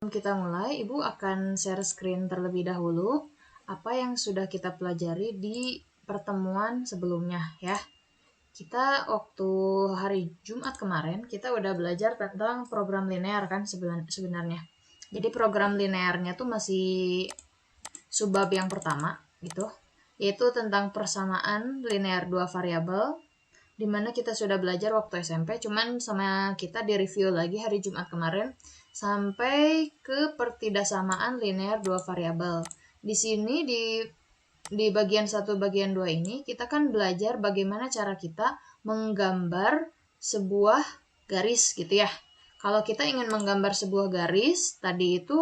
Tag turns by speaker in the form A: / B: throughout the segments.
A: Kita mulai, Ibu akan share screen terlebih dahulu apa yang sudah kita pelajari di pertemuan sebelumnya ya. Kita waktu hari Jumat kemarin kita udah belajar tentang program linear kan sebenarnya. Jadi program linearnya tuh masih subbab yang pertama gitu, yaitu tentang persamaan linear dua variabel, dimana kita sudah belajar waktu SMP, cuman sama kita di review lagi hari Jumat kemarin sampai ke pertidaksamaan linear dua variabel. Di sini di bagian 1 bagian 2 ini kita kan belajar bagaimana cara kita menggambar sebuah garis gitu ya. Kalau kita ingin menggambar sebuah garis, tadi itu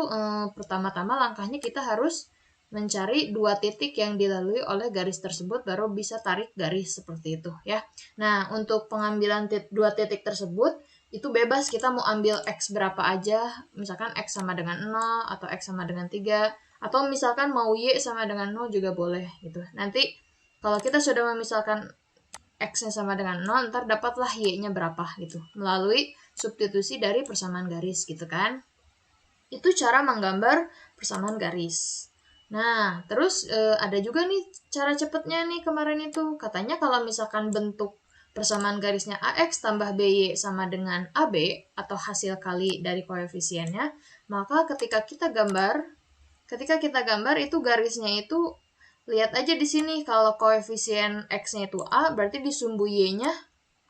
A: pertama-tama langkahnya kita harus mencari dua titik yang dilalui oleh garis tersebut, baru bisa tarik garis seperti itu ya. Nah, untuk pengambilan dua titik tersebut itu bebas, kita mau ambil X berapa aja, misalkan X sama dengan 0 atau X sama dengan 3, atau misalkan mau Y sama dengan 0 juga boleh gitu. Nanti kalau kita sudah memisalkan X-nya sama dengan 0, ntar dapatlah Y-nya berapa gitu, melalui substitusi dari persamaan garis gitu kan. Itu cara menggambar persamaan garis. Nah, terus ada juga nih cara cepetnya nih kemarin itu. Katanya kalau misalkan bentuk persamaan garisnya AX tambah BY sama dengan AB atau hasil kali dari koefisiennya, maka ketika kita gambar itu garisnya itu lihat aja di sini, kalau koefisien X-nya itu A, berarti di sumbu Y-nya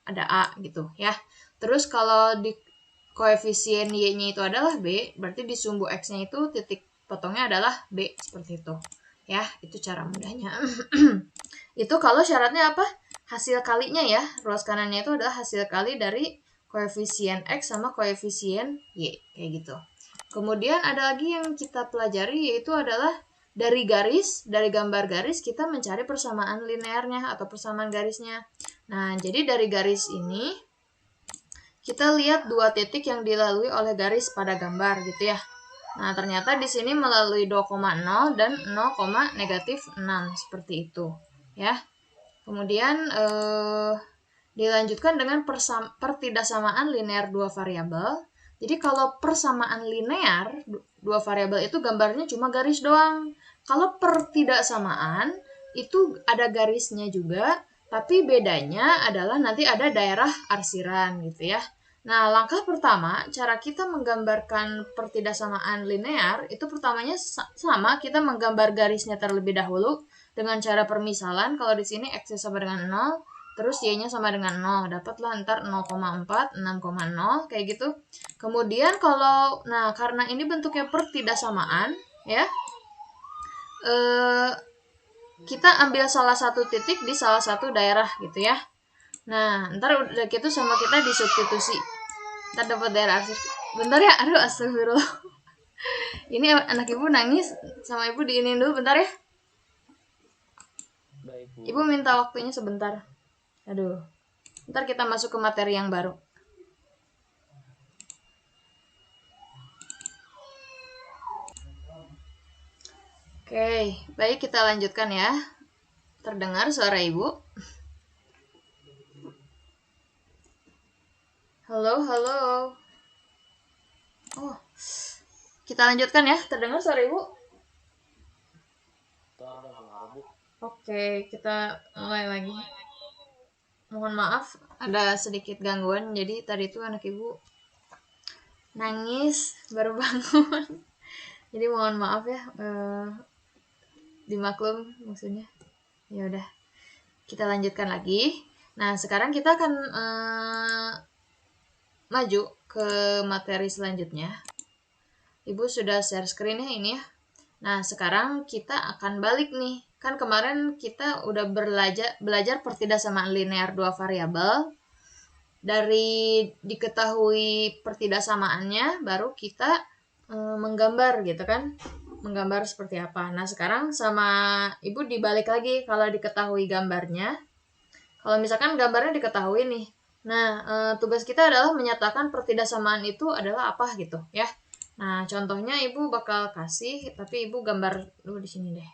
A: ada A gitu ya. Terus kalau di koefisien Y-nya itu adalah B, berarti di sumbu X-nya itu titik potongnya adalah B, seperti itu. Ya, itu cara mudahnya. Itu kalau syaratnya apa? Hasil kalinya ya. Ruas kanannya itu adalah hasil kali dari koefisien X sama koefisien Y, kayak gitu. Kemudian ada lagi yang kita pelajari, yaitu adalah dari gambar garis kita mencari persamaan linearnya atau persamaan garisnya. Nah, jadi dari garis ini kita lihat dua titik yang dilalui oleh garis pada gambar gitu ya. Nah, ternyata di sini melalui 2,0 dan 0,-6 seperti itu ya. Kemudian dilanjutkan dengan pertidaksamaan linear dua variabel. Jadi kalau persamaan linear dua variabel itu gambarnya cuma garis doang. Kalau pertidaksamaan itu ada garisnya juga, tapi bedanya adalah nanti ada daerah arsiran gitu ya. Nah, langkah pertama, cara kita menggambarkan pertidaksamaan linear, itu pertamanya sama, kita menggambar garisnya terlebih dahulu dengan cara permisalan. Kalau di sini X sama dengan 0, terus Y-nya sama dengan 0, dapatlah ntar 0,4, 6,0, kayak gitu. Kemudian kalau, nah karena ini bentuknya pertidaksamaan, ya, kita ambil salah satu titik di salah satu daerah gitu ya. Nah, ntar udah gitu sama kita disubstitusi. Ntar dapat daerah arsir. Bentar ya, aduh astagfirullah. Ini anak ibu nangis, sama ibu diinin dulu bentar ya.
B: Baik, Bu.
A: Ibu minta waktunya sebentar. Aduh. Ntar kita masuk ke materi yang baru. Oke, baik kita lanjutkan ya. Terdengar suara ibu? Halo, halo. Oh, kita lanjutkan ya. Terdengar suara ibu?
B: Terdengar, Bu.
A: Oke, kita mulai lagi. Mohon maaf, ada sedikit gangguan. Jadi tadi itu anak ibu nangis baru bangun. Jadi mohon maaf ya, dimaklum maksudnya. Ya udah, kita lanjutkan lagi. Nah, sekarang kita akan maju ke materi selanjutnya. Ibu sudah share screen ya ini ya. Nah, sekarang kita akan balik nih. Kan kemarin kita udah belajar pertidaksamaan linear dua variabel. Dari diketahui pertidaksamaannya, baru kita menggambar gitu kan. Menggambar seperti apa. Nah, sekarang sama ibu dibalik lagi kalau diketahui gambarnya. Kalau misalkan gambarnya diketahui nih. Nah, tugas kita adalah menyatakan pertidaksamaan itu adalah apa gitu ya. Nah, contohnya ibu bakal kasih, tapi ibu gambar dulu di sini deh.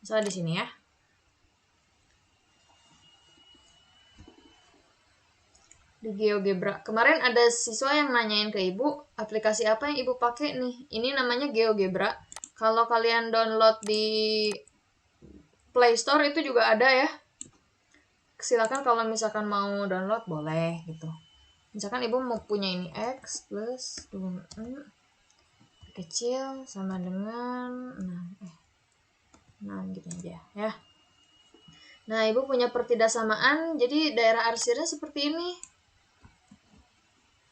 A: Misalnya di sini ya. di GeoGebra. Kemarin ada siswa yang nanyain ke ibu, aplikasi apa yang ibu pakai nih? Ini namanya GeoGebra. Kalau kalian download di Play Store itu juga ada ya. Silakan kalau misalkan mau download boleh gitu. Misalkan ibu mau punya ini x plus 2 kecil sama dengan 6 gitu aja ya. Nah, ibu punya pertidaksamaan, jadi daerah arsirnya seperti ini.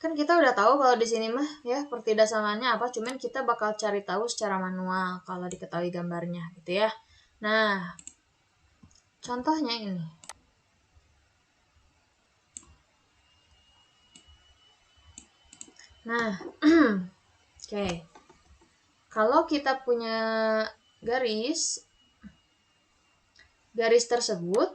A: Kan kita udah tahu kalau di sini mah ya pertidaksamaannya apa, cuman kita bakal cari tahu secara manual kalau diketahui gambarnya gitu ya. Nah, contohnya ini. Nah, oke. Kalau kita punya garis tersebut,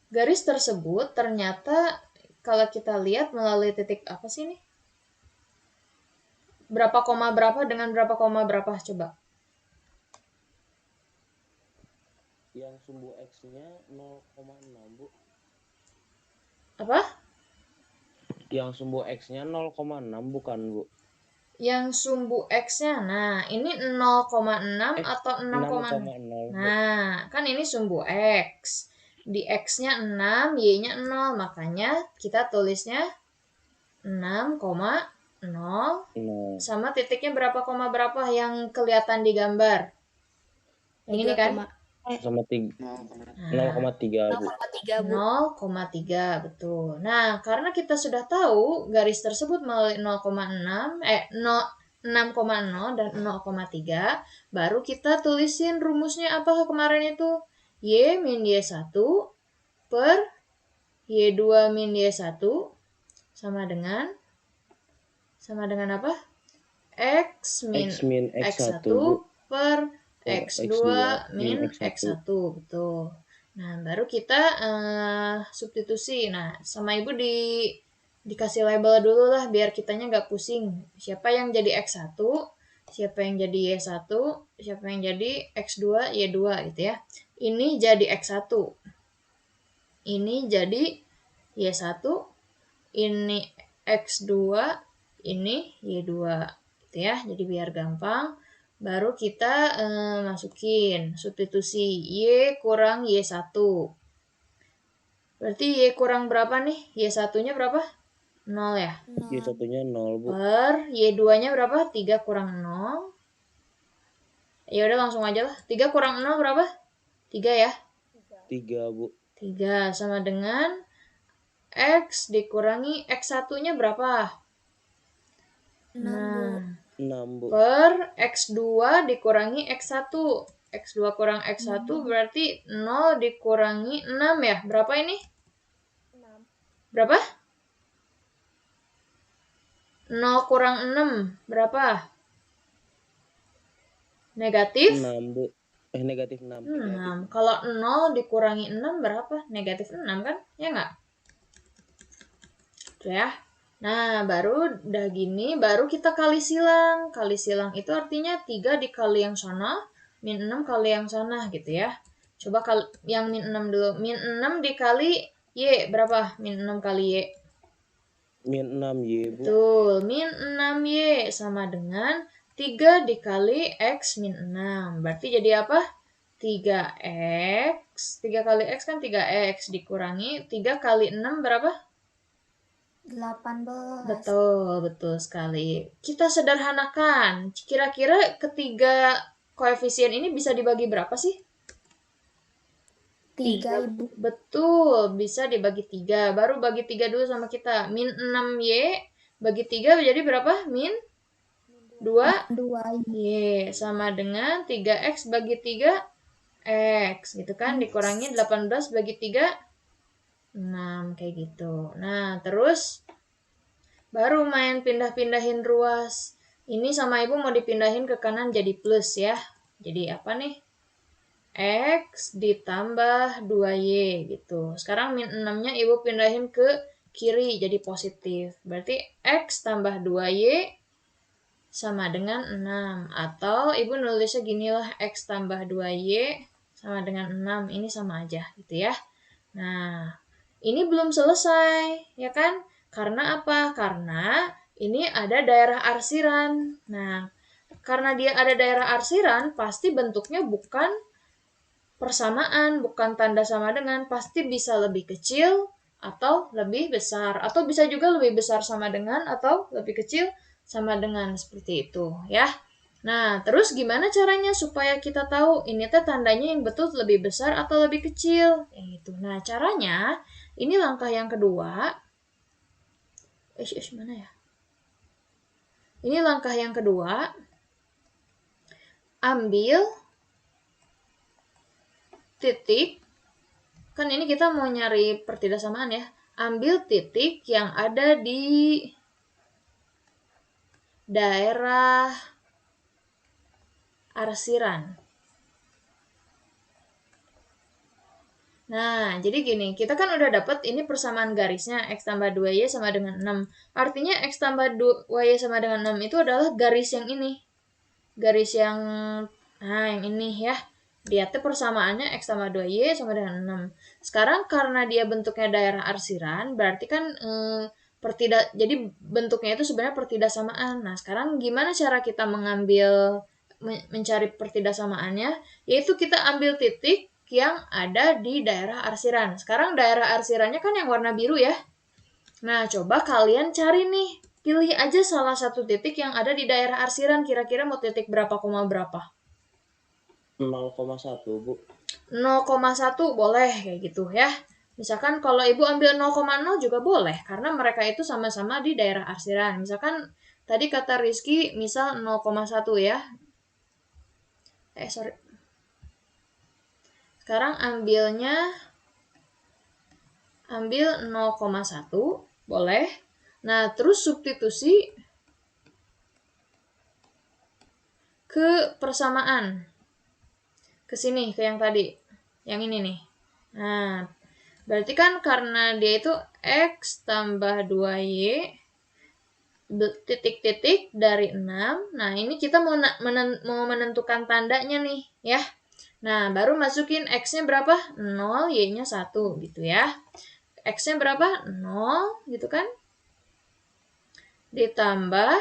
A: garis tersebut ternyata kalau kita lihat melalui titik apa sih ini? Berapa koma berapa dengan berapa koma berapa coba?
B: Yang sumbu X-nya 0,6, Bu.
A: Apa?
B: Yang sumbu X-nya 0,6 bukan, Bu?
A: Yang sumbu X-nya, nah ini 0,6 atau 6,6?
B: 6,0.
A: Nah, kan ini sumbu X. Di X-nya 6, Y-nya 0, makanya kita tulisnya 6,0 sama titiknya berapa koma berapa yang kelihatan di gambar? Yang ini kan?
B: Sama 0,3, Bu.
A: 0,3, betul. Nah, karena kita sudah tahu garis tersebut melalui 6,0 dan 0,3, baru kita tulisin rumusnya apa kemarin itu? Y min Y1 per Y2 min Y1 sama dengan apa? X min X1 per X2 min X1, betul. Nah, baru kita substitusi. Nah, sama ibu dikasih label dulu lah biar kitanya nggak pusing. Siapa yang jadi X1, siapa yang jadi Y1, siapa yang jadi X2, Y2 gitu ya. Ini jadi X1. Ini jadi Y1, ini X2, ini Y2 gitu ya. Jadi biar gampang. Baru kita masukin substitusi Y kurang Y1. Berarti Y kurang berapa nih? Y1-nya berapa? 0 ya?
B: Y1-nya 0, Bu.
A: Per Y2-nya berapa? 3 kurang 0. Ya udah langsung aja lah. 3 kurang 0 berapa? 3 ya?
B: 3, Bu.
A: 3 sama dengan X dikurangi X1-nya berapa? 6, Bu. Per X2 dikurangi X1. X2 kurang X1 berarti 0 dikurangi 6 ya. Berapa ini? 6. Berapa? 0 kurang 6 berapa? Negatif?
B: 6, Bu. Negatif 6.
A: 6. Kalau 0 dikurangi 6 berapa? Negatif 6 kan? Ya nggak? Tuh ya. Nah, baru udah gini, baru kita kali silang. Kali silang itu artinya 3 dikali yang sana, min 6 kali yang sana gitu ya. Coba yang min 6 dulu. Min 6 dikali Y, berapa? Min 6 kali Y.
B: Min 6Y, Bu.
A: Betul, min 6Y sama dengan 3 dikali X min 6. Berarti jadi apa? 3X. 3 kali X kan 3X dikurangi 3 kali 6 berapa? 18. Betul sekali. Kita sederhanakan. Kira-kira ketiga koefisien ini bisa dibagi berapa sih? 3, Ibu. Betul, bisa dibagi 3. Baru bagi 3 dulu sama kita. Min 6Y bagi 3 jadi berapa? Min 2Y sama dengan 3X bagi 3X gitu kan. Dikurangi 18 bagi 3 6 kayak gitu. Nah, terus baru main pindah-pindahin ruas. Ini sama ibu mau dipindahin ke kanan jadi plus ya. Jadi apa nih? X ditambah 2Y gitu. Sekarang min 6-nya ibu pindahin ke kiri jadi positif. Berarti X tambah 2Y sama dengan 6. Atau ibu nulisnya ginilah, X tambah 2Y sama dengan 6. Ini sama aja gitu ya. Nah, ini belum selesai, ya kan? Karena apa? Karena ini ada daerah arsiran. Nah, karena dia ada daerah arsiran, pasti bentuknya bukan persamaan, bukan tanda sama dengan, pasti bisa lebih kecil atau lebih besar, atau bisa juga lebih besar sama dengan atau lebih kecil sama dengan, seperti itu ya. Nah, terus gimana caranya supaya kita tahu ini teh tandanya yang betul lebih besar atau lebih kecil? Yang itu. Nah, caranya ini langkah yang kedua. Mana ya? Ini langkah yang kedua. Ambil titik. Kan ini kita mau nyari pertidaksamaan ya. Ambil titik yang ada di daerah arsiran. Nah, jadi gini, kita kan udah dapat ini persamaan garisnya, X tambah 2Y sama dengan 6. Artinya X tambah 2Y sama dengan 6 itu adalah garis yang ini. Garis yang, nah yang ini ya. Dia tuh persamaannya X tambah 2Y sama dengan 6. Sekarang karena dia bentuknya daerah arsiran, berarti kan jadi bentuknya itu sebenarnya pertidaksamaan. Nah, sekarang gimana cara kita mencari pertidaksamaannya? Yaitu kita ambil titik yang ada di daerah arsiran. Sekarang daerah arsirannya kan yang warna biru ya. Nah, coba kalian cari nih. Pilih aja salah satu titik yang ada di daerah arsiran. Kira-kira mau titik berapa, koma berapa?
B: 0,1, Bu.
A: 0,1 boleh kayak gitu ya. Misalkan kalau ibu ambil 0,0 juga boleh. Karena mereka itu sama-sama di daerah arsiran. Misalkan tadi kata Rizky misal 0,1 ya. Sorry. Sekarang ambil 0,1, boleh. Nah, terus substitusi ke persamaan. Ke sini, ke yang tadi. Yang ini nih. Nah, berarti kan karena dia itu X tambah 2Y titik-titik dari 6. Nah, ini kita mau menentukan tandanya nih, ya. Nah, baru masukin X-nya berapa? 0, Y-nya 1 gitu ya. X-nya berapa? 0 gitu kan. Ditambah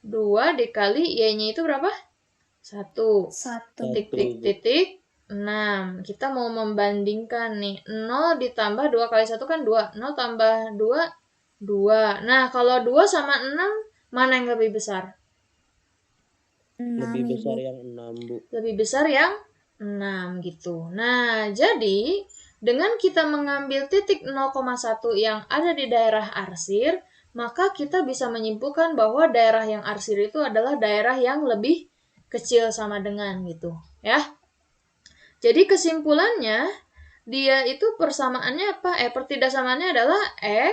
A: 2 dikali Y-nya itu berapa? 1. Titik-titik 6. Kita mau membandingkan nih. 0 ditambah 2 kali 1 kan 2. 0 tambah 2, 2. Nah, kalau 2 sama 6, mana yang lebih besar?
B: 6, lebih besar yang 6, Bu.
A: Lebih besar yang 6 gitu. Nah, jadi dengan kita mengambil titik 0,1 yang ada di daerah arsir, maka kita bisa menyimpulkan bahwa daerah yang arsir itu adalah daerah yang lebih kecil sama dengan gitu, ya. Jadi kesimpulannya, dia itu persamaannya apa? Pertidaksamaannya adalah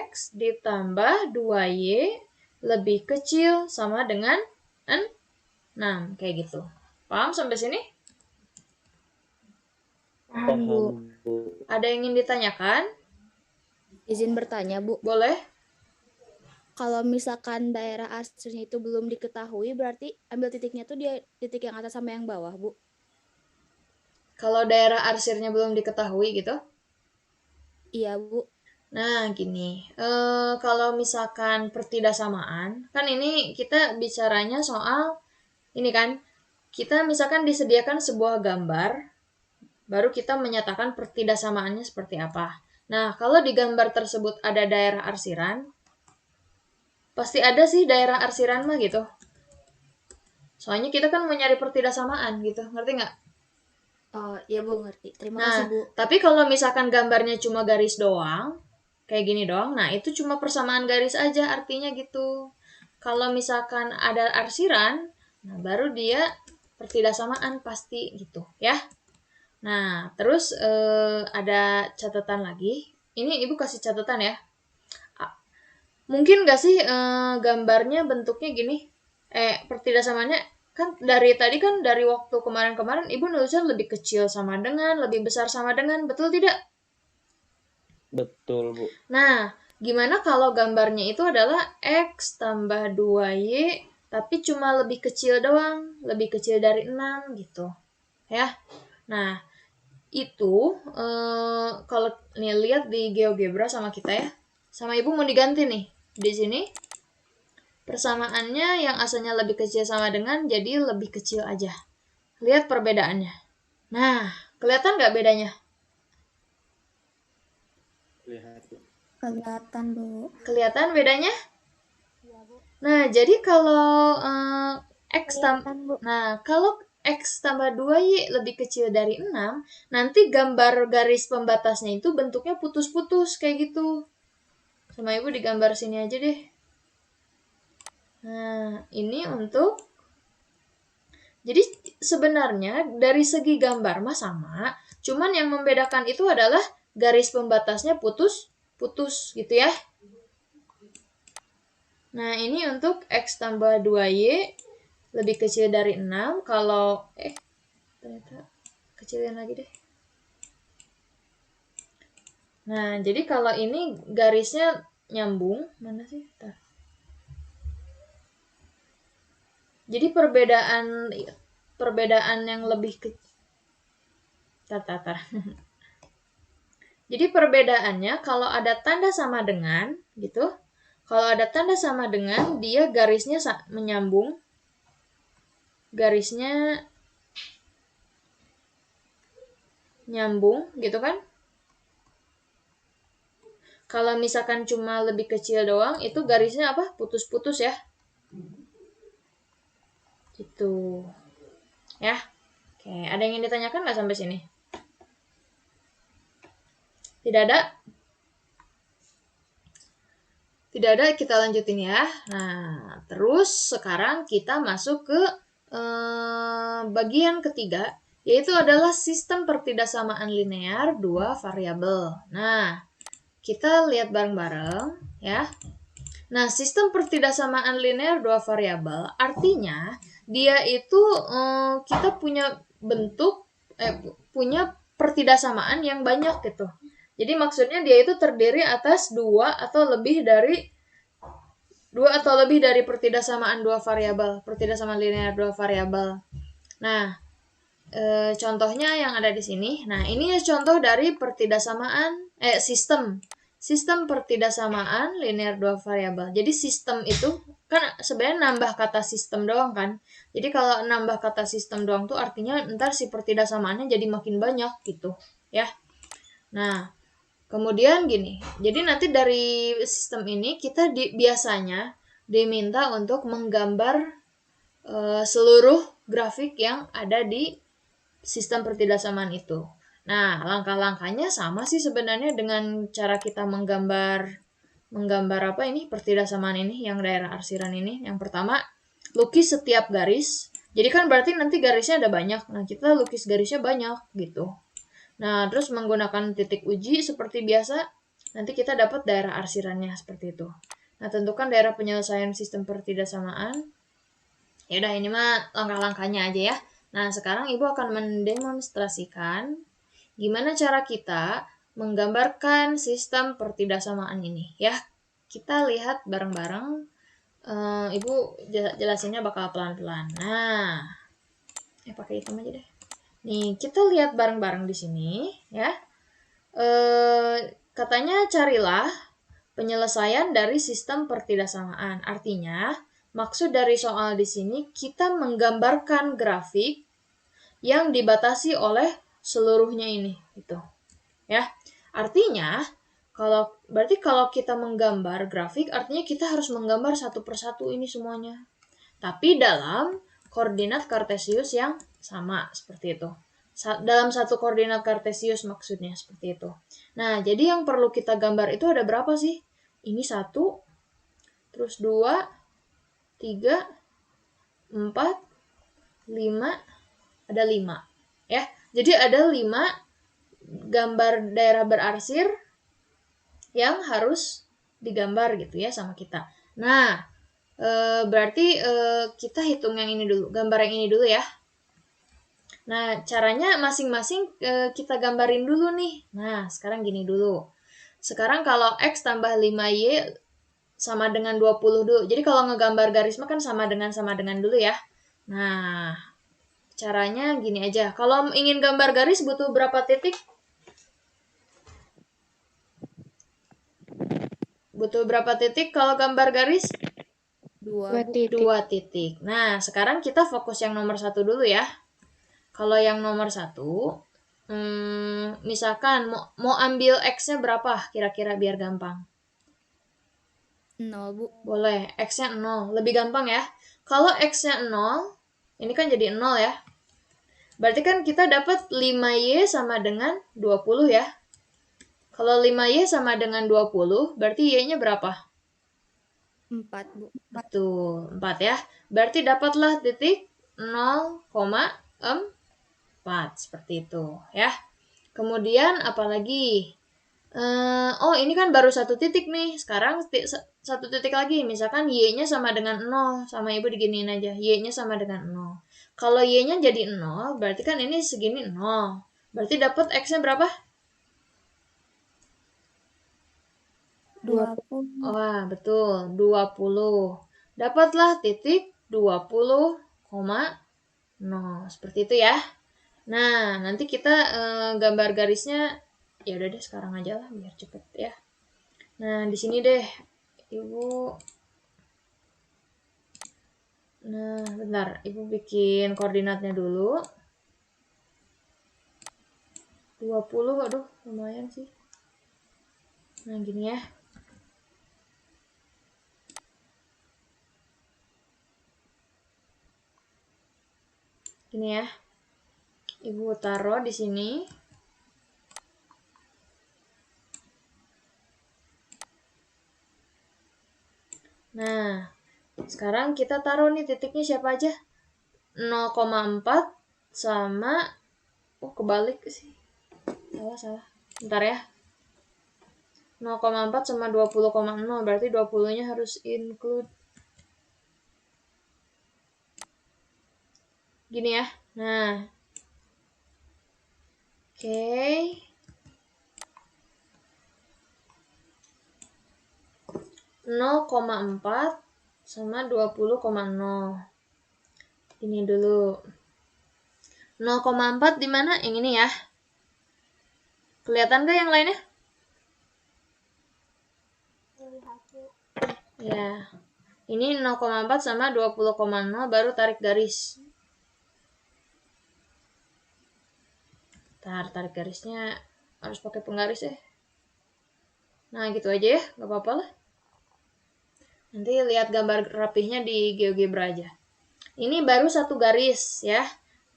A: X ditambah 2Y lebih kecil sama dengan 6, kayak gitu. Paham sampai sini?
B: Paham, Bu.
A: Ada yang ingin ditanyakan?
C: Izin bertanya, Bu.
A: Boleh.
C: Kalau misalkan daerah arsirnya itu belum diketahui, berarti ambil titiknya tuh dia titik yang atas sama yang bawah, Bu.
A: Kalau daerah arsirnya belum diketahui gitu?
C: Iya, Bu.
A: Nah, gini. Kalau misalkan pertidaksamaan, kan ini kita bicaranya soal ini kan, kita misalkan disediakan sebuah gambar, baru kita menyatakan pertidaksamaannya seperti apa. Nah, kalau di gambar tersebut ada daerah arsiran, pasti ada sih daerah arsiran mah gitu. Soalnya kita kan mau nyari pertidaksamaan gitu, ngerti nggak?
C: Oh, iya Bu, ngerti. Terima
A: Nah,
C: kasih, Bu.
A: tapi kalau misalkan gambarnya cuma garis doang, kayak gini doang, nah itu cuma persamaan garis aja artinya gitu. Kalau misalkan ada arsiran, nah baru dia pertidaksamaan pasti gitu ya. Nah, terus ada catatan lagi. Ini ibu kasih catatan ya. Mungkin nggak sih gambarnya bentuknya gini? Pertidaksamaannya kan dari tadi kan dari waktu kemarin-kemarin ibu nulisnya lebih kecil sama dengan, lebih besar sama dengan, betul tidak?
B: Betul, Bu.
A: Nah, gimana kalau gambarnya itu adalah X tambah 2Y, tapi cuma lebih kecil doang, lebih kecil dari 6 gitu. Ya. Nah, itu kalau nih lihat di GeoGebra sama kita ya, sama ibu mau diganti nih di sini persamaannya yang asalnya lebih kecil sama dengan jadi lebih kecil aja. Lihat perbedaannya. Nah, kelihatan nggak bedanya?
C: Kelihatan, Bu.
A: Kelihatan bedanya? Nah, jadi kalau kalau X tambah 2Y lebih kecil dari 6, nanti gambar garis pembatasnya itu bentuknya putus-putus kayak gitu. Sama ibu digambar sini aja deh. Nah, ini untuk jadi sebenarnya dari segi gambar mah sama, cuman yang membedakan itu adalah garis pembatasnya putus-putus gitu ya. Nah, ini untuk X tambah 2Y lebih kecil dari 6. Kalau ternyata kecilin lagi deh. Nah, jadi kalau ini garisnya nyambung, mana sih? Bentar. Jadi perbedaan yang lebih kecil. Jadi perbedaannya kalau ada tanda sama dengan gitu. Kalau ada tanda sama dengan, dia garisnya menyambung. Garisnya nyambung gitu kan? Kalau misalkan cuma lebih kecil doang, itu garisnya apa? Putus-putus ya. Gitu. Ya. Oke, ada yang ingin ditanyakan nggak sampai sini? Tidak ada? Tidak ada, kita lanjutin ya. Nah, terus sekarang kita masuk ke bagian ketiga, yaitu adalah sistem pertidaksamaan linear dua variabel. Nah, kita lihat bareng-bareng ya. Nah, sistem pertidaksamaan linear dua variabel artinya dia itu kita punya punya pertidaksamaan yang banyak gitu. Jadi maksudnya dia itu terdiri atas dua atau lebih dari pertidaksamaan dua variabel, pertidaksamaan linear dua variabel. Nah, contohnya yang ada di sini. Nah, ini contoh dari pertidaksamaan sistem pertidaksamaan linear dua variabel. Jadi sistem itu kan sebenarnya nambah kata sistem doang kan. Jadi kalau nambah kata sistem doang tuh artinya ntar si pertidaksamaannya jadi makin banyak gitu ya. Nah, kemudian gini. Jadi nanti dari sistem ini kita biasanya diminta untuk menggambar seluruh grafik yang ada di sistem pertidaksamaan itu. Nah, langkah-langkahnya sama sih sebenarnya dengan cara kita menggambar pertidaksamaan ini yang daerah arsiran ini. Yang pertama, lukis setiap garis. Jadi kan berarti nanti garisnya ada banyak. Nah, kita lukis garisnya banyak gitu. Nah, terus menggunakan titik uji seperti biasa, nanti kita dapat daerah arsirannya seperti itu. Nah, tentukan daerah penyelesaian sistem pertidaksamaan. Ya udah, ini mah langkah-langkahnya aja ya. Nah, sekarang Ibu akan mendemonstrasikan gimana cara kita menggambarkan sistem pertidaksamaan ini ya. Kita lihat bareng-bareng. Ibu jelasinnya bakal pelan-pelan. Nah, pakai hitam aja deh. Nih, kita lihat bareng-bareng di sini ya. Katanya carilah penyelesaian dari sistem pertidaksamaan. Artinya, maksud dari soal di sini kita menggambarkan grafik yang dibatasi oleh seluruhnya ini gitu. Ya. Artinya, berarti kalau kita menggambar grafik artinya kita harus menggambar satu persatu ini semuanya. Tapi dalam koordinat kartesius yang sama seperti itu. Dalam satu koordinat kartesius maksudnya seperti itu. Nah, jadi yang perlu kita gambar itu ada berapa sih? Ini 1, terus 2, 3, 4, 5, ada 5. Ya, jadi ada 5 gambar daerah berarsir yang harus digambar gitu ya sama kita. Nah, berarti kita hitung yang ini dulu, gambar yang ini dulu ya. Nah, caranya masing-masing kita gambarin dulu nih. Nah, sekarang gini dulu. Sekarang kalau X tambah 5Y sama dengan 20 dulu. Jadi kalau ngegambar garis mah kan sama dengan dulu ya. Nah, Caranya gini aja. Kalau ingin gambar garis butuh berapa titik? Butuh berapa titik kalau gambar garis?
C: 2, Bu.
A: 2 titik. Nah, sekarang kita fokus yang nomor 1 dulu ya. Kalau yang nomor 1, misalkan mau ambil X-nya berapa kira-kira biar gampang?
C: 0, Bu.
A: Boleh, X-nya 0. Lebih gampang ya. Kalau X-nya 0, ini kan jadi 0 ya. Berarti kan kita dapat 5Y sama dengan 20 ya. Kalau 5Y sama dengan 20, berarti Y-nya berapa?
C: 4, Bu.
A: Betul, 4 ya. Berarti dapatlah titik 0,4. Seperti itu ya. Kemudian apalagi? Oh, ini kan baru 1 titik nih. Sekarang 1 titik lagi. Misalkan Y-nya sama dengan 0. Sama Ibu diginiin aja. Y-nya sama dengan 0. Kalau Y-nya jadi 0, berarti kan ini segini 0. Berarti dapat X-nya berapa?
C: 20.
A: Wah, betul. 20. Dapatlah titik 20,0. Seperti itu ya. Nah, nanti kita gambar garisnya. Ya udah deh, sekarang aja lah biar cepet ya. Nah, di sini deh, Ibu. Nah, bentar. Ibu bikin koordinatnya dulu. 20, aduh, lumayan sih. Nah, gini ya. Gini ya. Ibu taruh di sini. Nah, sekarang kita taruh nih titiknya siapa aja? 0,4 sama kebalik sih. Salah. Bentar ya. 0,4 sama 20,0, berarti 20-nya harus include. Gini ya. Nah. Oke. 0,4 sama 20,0. Ini dulu. 0,4 di mana? Yang ini ya. Kelihatan gak yang lainnya? Ya. Ini 0,4 sama 20,0 baru tarik garis. Tarik garisnya harus pakai penggaris ya. Nah, gitu aja ya, gak apa-apa lah. Nanti lihat gambar rapihnya di GeoGebra aja. Ini baru 1 garis ya.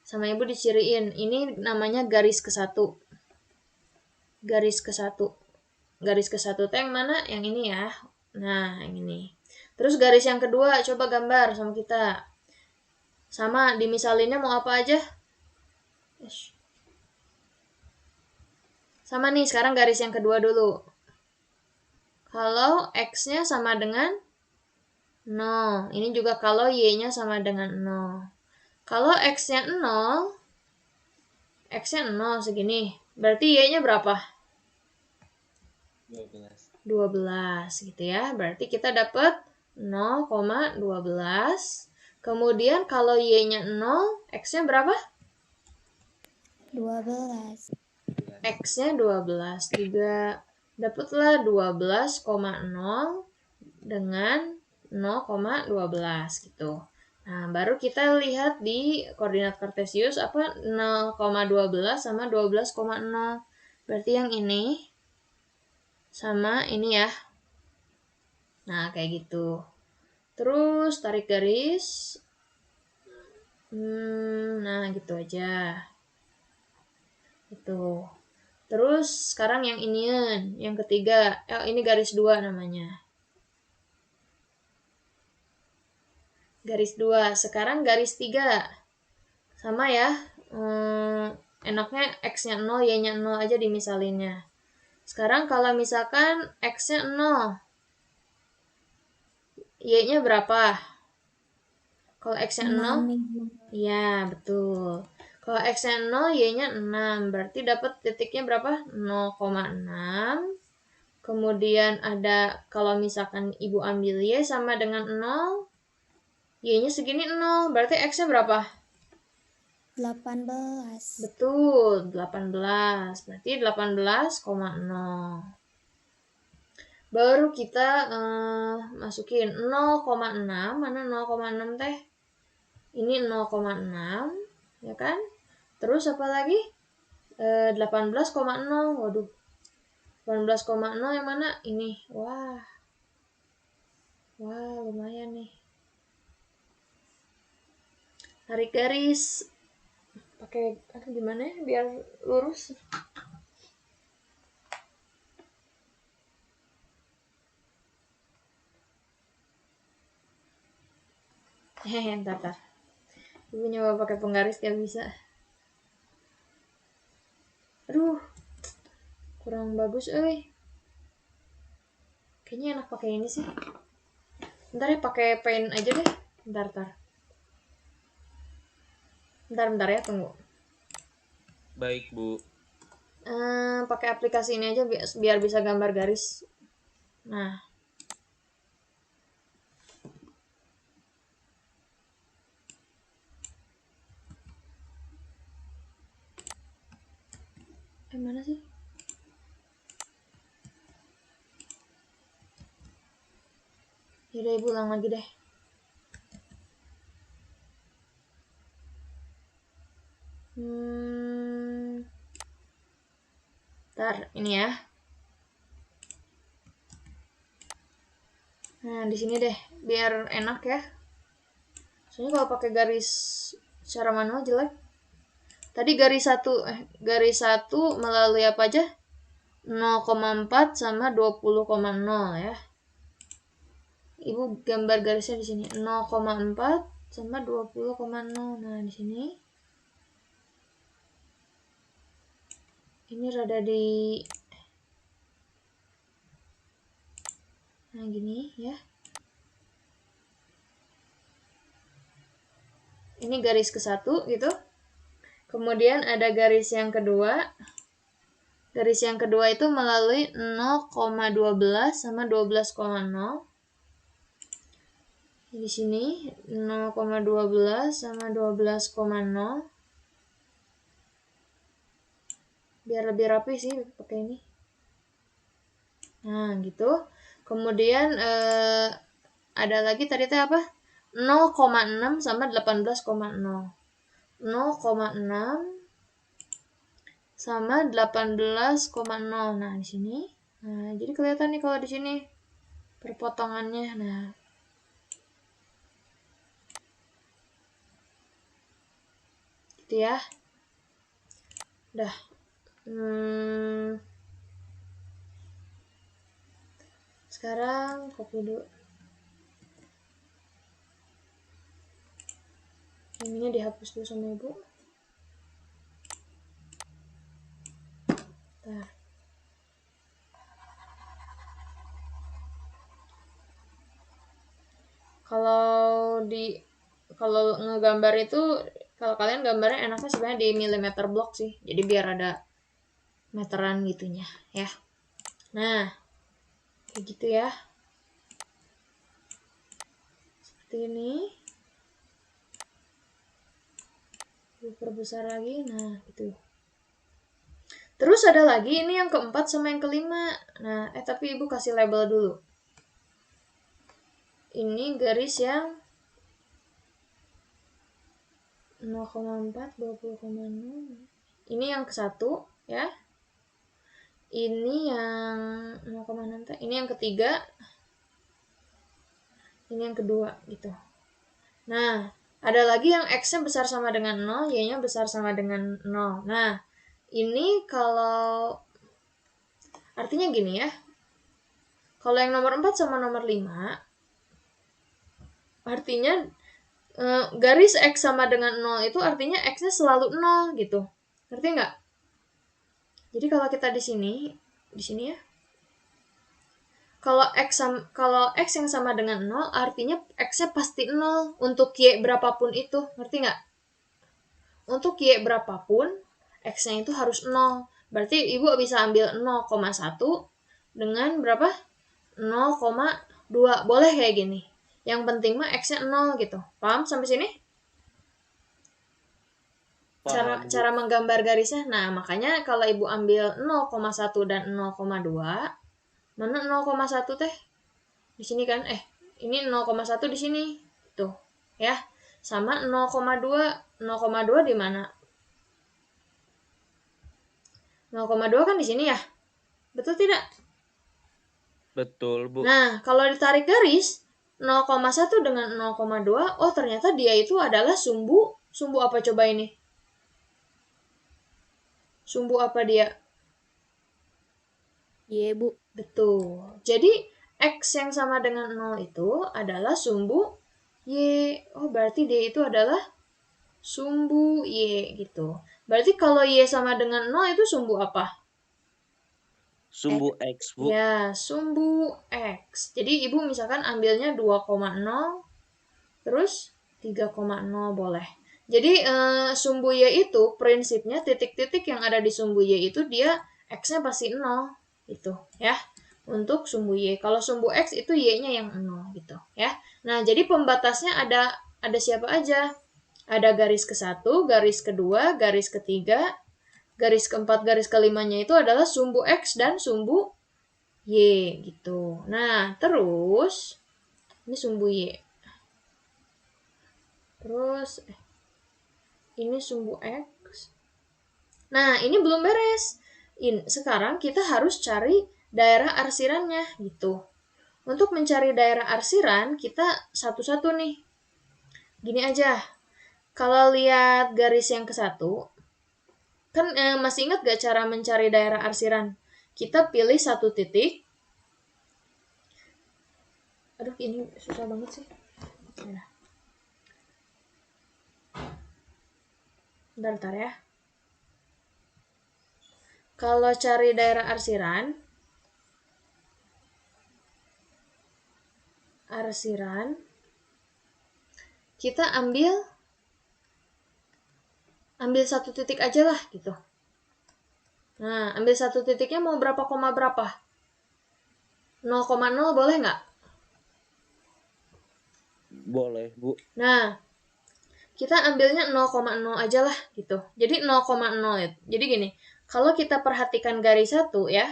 A: Sama Ibu diciriin. Ini namanya garis ke-1. Garis ke-1. Garis ke-1 itu yang mana? Yang ini ya. Nah, yang ini. Terus garis yang kedua, coba gambar sama kita. Sama, dimisalinnya mau apa aja? Sama nih, sekarang garis yang kedua dulu. Kalau X-nya sama dengan 0. Ini juga kalau Y-nya sama dengan 0. Kalau X-nya 0, X-nya 0 segini. Berarti Y-nya berapa? 12 gitu ya. Berarti kita dapat 0,12. Kemudian kalau Y-nya 0, X-nya berapa?
C: 12.
A: X-nya 12 juga. Dapatlah 12,0 dengan 0,12 gitu. Nah, baru kita lihat di koordinat kartesius apa 0,12 sama 12,0. Berarti yang ini sama ini ya. Nah, kayak gitu. Terus tarik garis. Nah, gitu aja. Itu. Terus sekarang yang inian, yang ketiga. Ini garis 2 namanya. Garis 2. Sekarang garis 3. Sama ya. Enaknya X-nya 0, Y-nya 0 aja dimisalinnya. Sekarang kalau misalkan X-nya 0, Y-nya berapa? Kalau X-nya 0, iya betul. Kalau X-nya 0, Y-nya 6. Berarti dapat titiknya berapa? 0,6. Kemudian ada, kalau misalkan Ibu ambil Y sama dengan 0, Y-nya segini 0. Berarti X-nya berapa?
C: 18.
A: Betul, 18. Berarti 18,0. Baru kita masukin 0,6. Mana 0,6 teh? Ini 0,6, ya kan? Terus apa lagi? 18,0. Waduh. 18,0 yang mana? Ini. Wah, lumayan nih. Tarik garis. Pakai gimana ya biar lurus? Ntar. Ibu nyoba pakai penggaris gak bisa. Aduh, kurang bagus, Kayaknya enak pakai ini sih. Ntar ya pakai pen aja deh. Bentar ya, tunggu.
B: Baik, Bu.
A: Pakai aplikasi ini aja biar bisa gambar garis. Nah. Mana sih? Yaudah, Ibu ulang lagi deh. Ntar, ini ya. Nah, di sini deh, biar enak ya. Soalnya kalau pakai garis secara manual jelek. Tadi garis 1 melalui apa aja? 0,4 sama 20,0 ya. Ibu gambar garisnya di sini 0,4 sama 20,0. Nah, di sini ini rada nah gini ya. Ini garis ke-1 gitu. Kemudian ada garis yang kedua. Garis yang kedua itu melalui 0,12 sama 12,0. Di sini 0,12 sama 12,0. Biar lebih rapi sih pakai ini. Nah, gitu. Kemudian ada lagi tadi teh apa? 0,6 sama 18,0. 0,6 sama 18,0. Nah, di sini. Nah, jadi kelihatan nih kalau di sini perpotongannya. Nah, gitu ya. Udah. Sekarang copy dulu. Yang ini dihapus dulu sama Ibu. Nah. Kalau ngegambar itu, kalau kalian gambarnya enaknya sebenarnya di millimeter block sih. Jadi biar ada meteran gitunya ya. Nah, kayak gitu ya. Seperti ini. Diperbesar lagi. Nah, itu. Terus ada lagi ini yang keempat sama yang kelima. Nah, tapi Ibu kasih label dulu. Ini garis yang 0,4, 20,0. Ini yang ke-1 ya. Ini yang 0,6. Ini yang ketiga. Ini yang kedua gitu. Nah, ada lagi yang X-nya besar sama dengan 0, Y-nya besar sama dengan 0. Nah, ini kalau artinya gini ya. Kalau yang nomor 4 sama nomor 5, artinya garis X sama dengan 0 itu artinya X-nya selalu 0 gitu. Ngerti nggak? Jadi kalau kita di sini ya. Kalau X yang sama dengan 0, artinya X-nya pasti 0 untuk Y berapapun itu. Ngerti nggak? Untuk Y berapapun, X-nya itu harus 0. Berarti Ibu bisa ambil 0,1 dengan berapa? 0,2. Boleh kayak gini. Yang penting mah X-nya 0 gitu. Paham sampai sini?
B: Paham, Bu.
A: cara menggambar garisnya. Nah, makanya kalau Ibu ambil 0,1 dan 0,2, mana 0,1 teh? Di sini kan? Ini 0,1 di sini. Tuh, ya. Sama 0,2. 0,2 di mana? 0,2 kan di sini ya? Betul tidak?
B: Betul, Bu.
A: Nah, kalau ditarik garis 0,1 dengan 0,2, oh ternyata dia itu adalah sumbu apa coba ini? Sumbu apa dia?
C: Y, Bu.
A: Betul. Jadi X yang sama dengan 0 itu adalah sumbu Y. Oh, berarti dia itu adalah sumbu Y gitu. Berarti kalau Y sama dengan 0 itu sumbu apa?
B: Sumbu X, Bu.
A: Ya, sumbu X. Jadi Ibu misalkan ambilnya 2,0 terus 3,0 boleh. Jadi sumbu Y itu prinsipnya titik-titik yang ada di sumbu Y itu dia X-nya pasti 0 gitu ya. Untuk sumbu Y. Kalau sumbu X itu Y-nya yang 0 gitu ya. Nah, jadi pembatasnya ada siapa aja? Ada garis ke-1, garis kedua, garis ketiga, garis keempat, garis kelimanya itu adalah sumbu X dan sumbu Y gitu. Nah, terus ini sumbu Y. Terus ini sumbu X. Nah, ini belum beres. Sekarang kita harus cari daerah arsirannya gitu. Untuk mencari daerah arsiran, kita satu-satu nih. Gini aja. Kalau lihat garis yang ke-1, kan masih ingat gak cara mencari daerah arsiran? Kita pilih satu titik. Aduh, ini susah banget sih. Bentar ya. Kalau cari daerah arsiran, kita ambil satu titik aja lah gitu. Nah, ambil satu titiknya mau berapa koma berapa? 0,0 boleh nggak?
B: Boleh, Bu.
A: Nah, kita ambilnya 0,0 aja lah gitu. Jadi 0,0 itu. Jadi gini, kalau kita perhatikan garis 1 ya,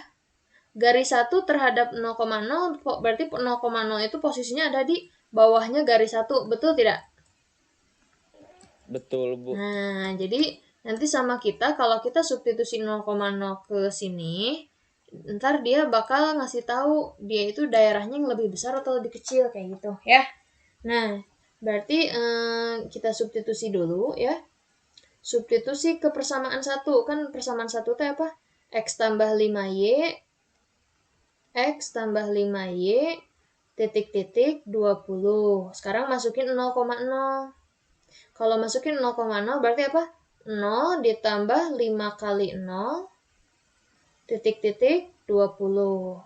A: garis 1 terhadap 0,0 berarti 0,0 itu posisinya ada di bawahnya garis 1, betul tidak?
B: Betul, Bu.
A: Nah, jadi nanti sama kita kalau kita substitusi 0,0 ke sini, ntar dia bakal ngasih tahu dia itu daerahnya yang lebih besar atau lebih kecil kayak gitu ya. Nah, berarti kita substitusi dulu ya. Substitusi ke persamaan 1. Kan persamaan 1 itu apa? X tambah 5Y, X tambah 5Y, titik-titik 20. Sekarang masukin 0,0. Kalau masukin 0,0 berarti apa? 0 ditambah 5 kali 0, titik-titik 20.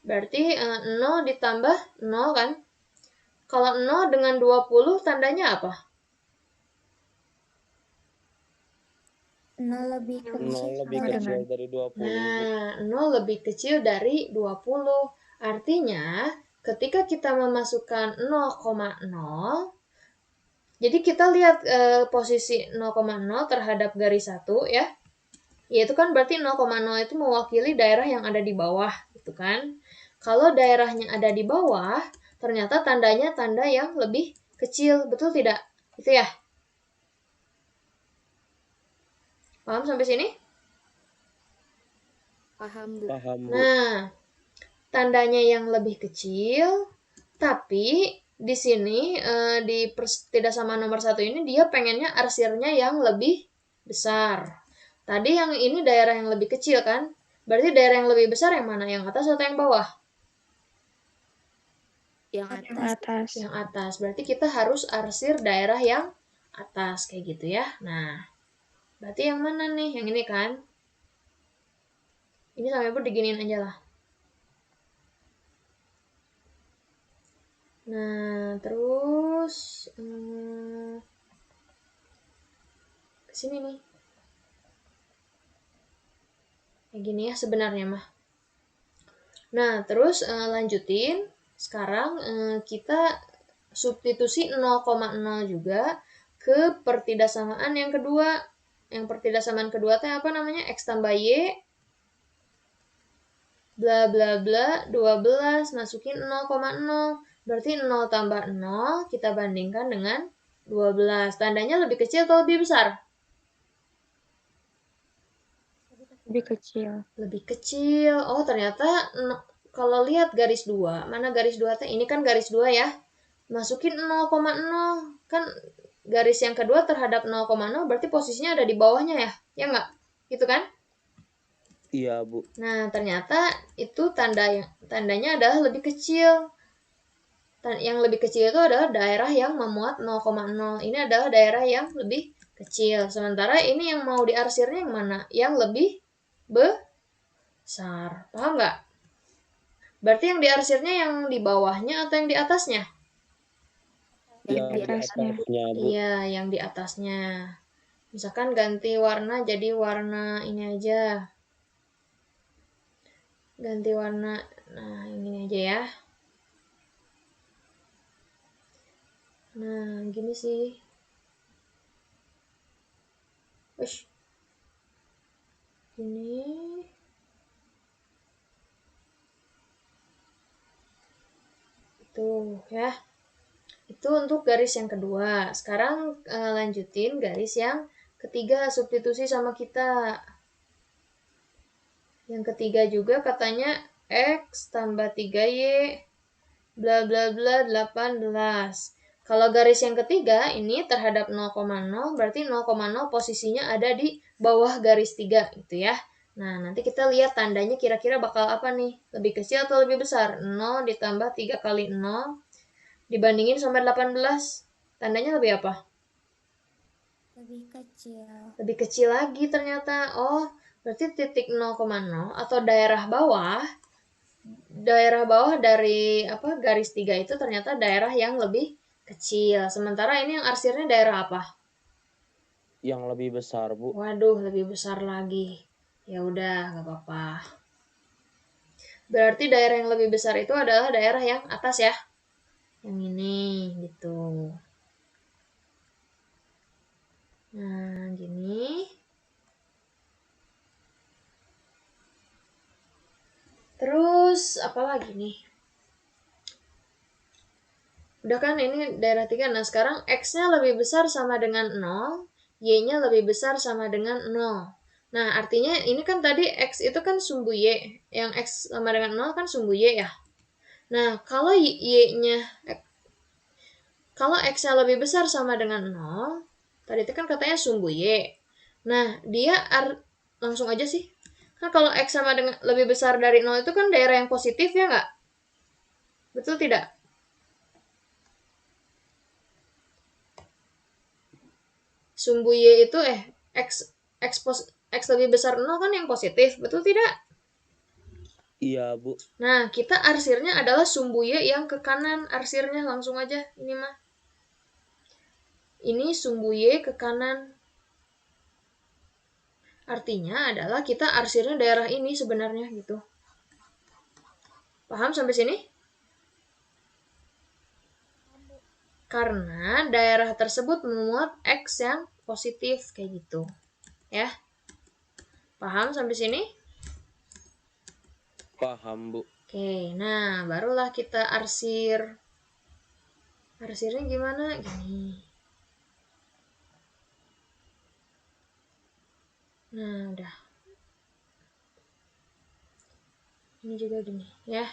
A: Berarti 0 ditambah 0 kan? Kalau 0 dengan 20 tandanya apa?
C: 0 lebih kecil.
B: 0 lebih kecil dari 20.
A: Nah, 0 lebih kecil dari 20. Artinya, ketika kita memasukkan 0,0, jadi kita lihat posisi 0,0 terhadap garis 1 ya. Yaitu kan berarti 0,0 itu mewakili daerah yang ada di bawah, gitu kan. Kalau daerahnya ada di bawah, ternyata tandanya tanda yang lebih kecil, betul tidak? Itu ya. Paham sampai sini?
C: Paham, Bu.
B: Paham, Bu.
A: Nah, tandanya yang lebih kecil, tapi di sini tidak sama nomor 1 ini dia pengennya arsirnya yang lebih besar. Tadi yang ini daerah yang lebih kecil kan? Berarti daerah yang lebih besar yang mana? Yang atas atau yang bawah?
C: Yang atas.
A: Yang atas. Berarti kita harus arsir daerah yang atas kayak gitu ya. Nah, berarti yang mana nih? Yang ini kan? Ini sama Ibu diginiin aja lah. Nah, terus ke sini nih. Kayak gini ya sebenarnya mah. Nah, terus lanjutin. Sekarang kita substitusi 0,0 juga ke pertidaksamaan yang kedua. Yang pertidaksamaan kedua teh apa namanya? X tambah Y bla bla bla 12 masukin 0,0. Berarti 0 tambah 0 kita bandingkan dengan 12. Tandanya lebih kecil atau lebih besar?
C: Lebih kecil.
A: Lebih kecil. Oh, ternyata kalau lihat garis 2, mana garis 2 teh? Ini kan garis 2 ya. Masukin 0,0. Kan garis yang kedua terhadap 0,0 berarti posisinya ada di bawahnya ya. Ya enggak? Gitu kan?
B: Iya, Bu.
A: Nah, ternyata itu tandanya adalah lebih kecil. Yang lebih kecil itu adalah daerah yang memuat 0,0. Ini adalah daerah yang lebih kecil. Sementara ini yang mau diarsirnya yang mana? Yang lebih besar. Paham nggak? Berarti yang diarsirnya yang di bawahnya atau yang di atasnya?
B: Yang
C: Di
B: di
C: atasnya.
B: atasnya, Bu.
A: Iya, yang di atasnya. Misalkan ganti warna jadi warna ini aja. Ganti warna, nah ini aja ya. Nah, gini sih. Ush. Gini. Itu ya. Itu untuk garis yang kedua. Sekarang lanjutin garis yang ketiga, substitusi sama kita. Yang ketiga juga katanya X tambah 3Y bla bla bla 18. Kalau garis yang ketiga ini terhadap 0,0 berarti 0,0 posisinya ada di bawah garis 3 gitu ya. Nah, nanti kita lihat tandanya kira-kira bakal apa nih? Lebih kecil atau lebih besar? 0 ditambah 3 kali 0 dibandingin sama 18. Tandanya lebih apa?
C: Lebih kecil.
A: Lebih kecil lagi ternyata. Oh, berarti titik 0,0 atau daerah bawah dari garis 3 itu ternyata daerah yang lebih kecil. Sementara ini yang arsirnya daerah apa?
B: Yang lebih besar, Bu.
A: Waduh, lebih besar lagi. Ya udah, nggak apa-apa. Berarti daerah yang lebih besar itu adalah daerah yang atas ya. Yang ini gitu. Nah, gini. Terus apa lagi nih? Udah kan ini daerah 3. Nah, sekarang X-nya lebih besar sama dengan 0, Y-nya lebih besar sama dengan 0. Nah, artinya ini kan tadi X itu kan sumbu Y. Yang X sama dengan 0 kan sumbu Y ya. Nah, kalau X-nya lebih besar sama dengan 0, tadi itu kan katanya sumbu Y. Nah, dia langsung aja sih. Kan kalau X sama dengan lebih besar dari 0 itu kan daerah yang positif ya nggak? Betul tidak? Sumbu Y itu X lebih besar 0 kan yang positif, betul tidak?
B: Iya, Bu.
A: Nah, kita arsirnya adalah sumbu Y yang ke kanan, arsirnya langsung aja ini mah. Ini sumbu Y ke kanan. Artinya adalah kita arsirnya daerah ini sebenarnya gitu. Paham sampai sini? Karena daerah tersebut memuat X yang positif kayak gitu. Ya. Paham sampai sini?
B: Paham, Bu.
A: Oke, nah barulah kita arsir. Arsirnya gimana? Gini. Nah, udah. Ini juga gini, ya.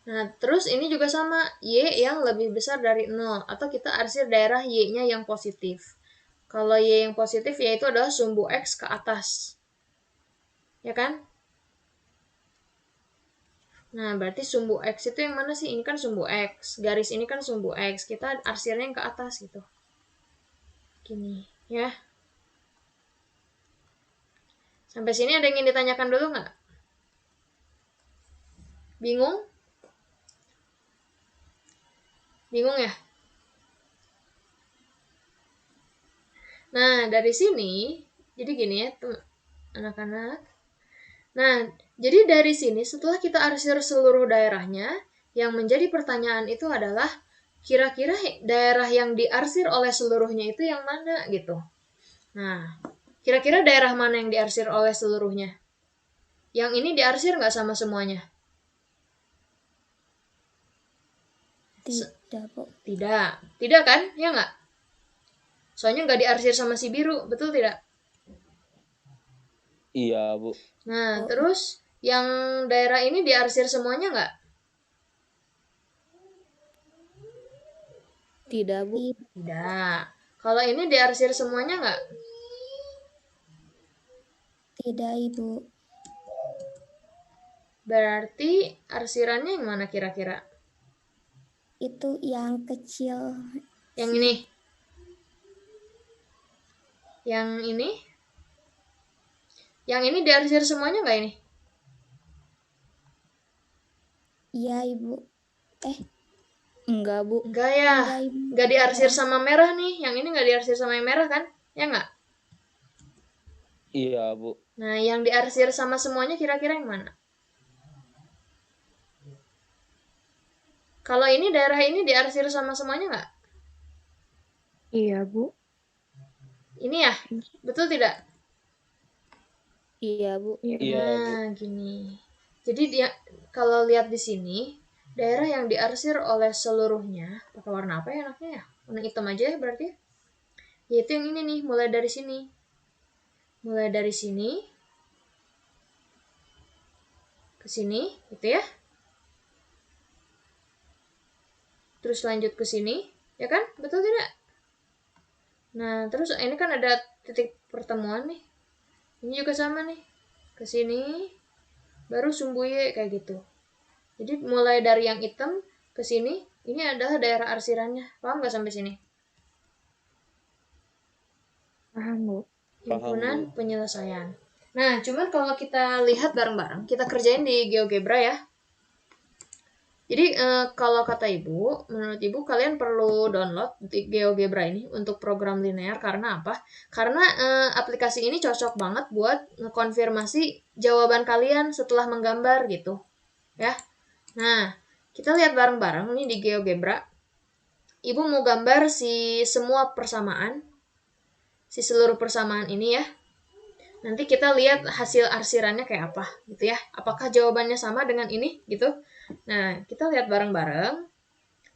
A: Nah, terus ini juga sama, Y yang lebih besar dari 0. Atau kita arsir daerah Y-nya yang positif. Kalau Y yang positif, yaitu adalah sumbu X ke atas. Ya kan? Nah, berarti sumbu X itu yang mana sih? Ini kan sumbu X. Garis ini kan sumbu X. Kita arsirnya yang ke atas gitu. Gini, ya. Sampai sini ada yang ingin ditanyakan dulu nggak? Bingung? Bingung ya? Nah, dari sini, jadi gini ya, anak-anak. Nah, jadi dari sini setelah kita arsir seluruh daerahnya, yang menjadi pertanyaan itu adalah kira-kira daerah yang diarsir oleh seluruhnya itu yang mana gitu. Nah, kira-kira daerah mana yang diarsir oleh seluruhnya? Yang ini diarsir nggak sama semuanya?
C: Tidak, Bu.
A: Tidak kan? Ya nggak? Soalnya nggak diarsir sama si biru, betul tidak?
B: Iya, Bu.
A: Nah, terus yang daerah ini diarsir semuanya nggak?
C: Tidak, Bu.
A: Tidak. Kalau ini diarsir semuanya nggak?
C: Tidak, Ibu.
A: Berarti arsirannya yang mana kira-kira?
C: Itu yang kecil.
A: Yang ini? Yang ini? Yang ini diarsir semuanya nggak ini?
C: Iya, Ibu. Enggak, Bu.
A: Enggak ya.
C: Enggak, Ibu.
A: Nggak diarsir sama merah nih. Yang ini nggak diarsir sama yang merah kan? Ya nggak?
B: Iya, Bu.
A: Nah, yang diarsir sama semuanya kira-kira yang mana? Kalau ini daerah ini diarsir sama semuanya nggak?
C: Iya, Bu.
A: Ini ya? Betul tidak?
C: Iya, Bu.
B: Iya, Bu.
A: Nah, gini. Jadi dia kalau lihat di sini, daerah yang diarsir oleh seluruhnya, pakai warna apa ya enaknya ya? Warna hitam aja ya berarti. Yaitu yang ini nih, mulai dari sini. Mulai dari sini ke sini, gitu ya. Terus lanjut ke sini, ya kan? Betul tidak? Nah, terus ini kan ada titik pertemuan nih. Ini juga sama nih. Ke sini, baru sumbu Y kayak gitu. Jadi mulai dari yang hitam ke sini, ini adalah daerah arsirannya. Paham nggak sampai sini?
C: Paham, Bu.
A: Himpunan penyelesaian. Nah, cuman kalau kita lihat bareng-bareng, kita kerjain di GeoGebra ya. Jadi kalau kata Ibu, menurut Ibu kalian perlu download di GeoGebra ini untuk program linear karena apa? Karena aplikasi ini cocok banget buat ngekonfirmasi jawaban kalian setelah menggambar gitu. Ya. Nah, kita lihat bareng-bareng nih di GeoGebra. Ibu mau gambar si semua persamaan, si seluruh persamaan ini ya. Nanti kita lihat hasil arsirannya kayak apa gitu ya. Apakah jawabannya sama dengan ini gitu. Nah, kita lihat bareng-bareng.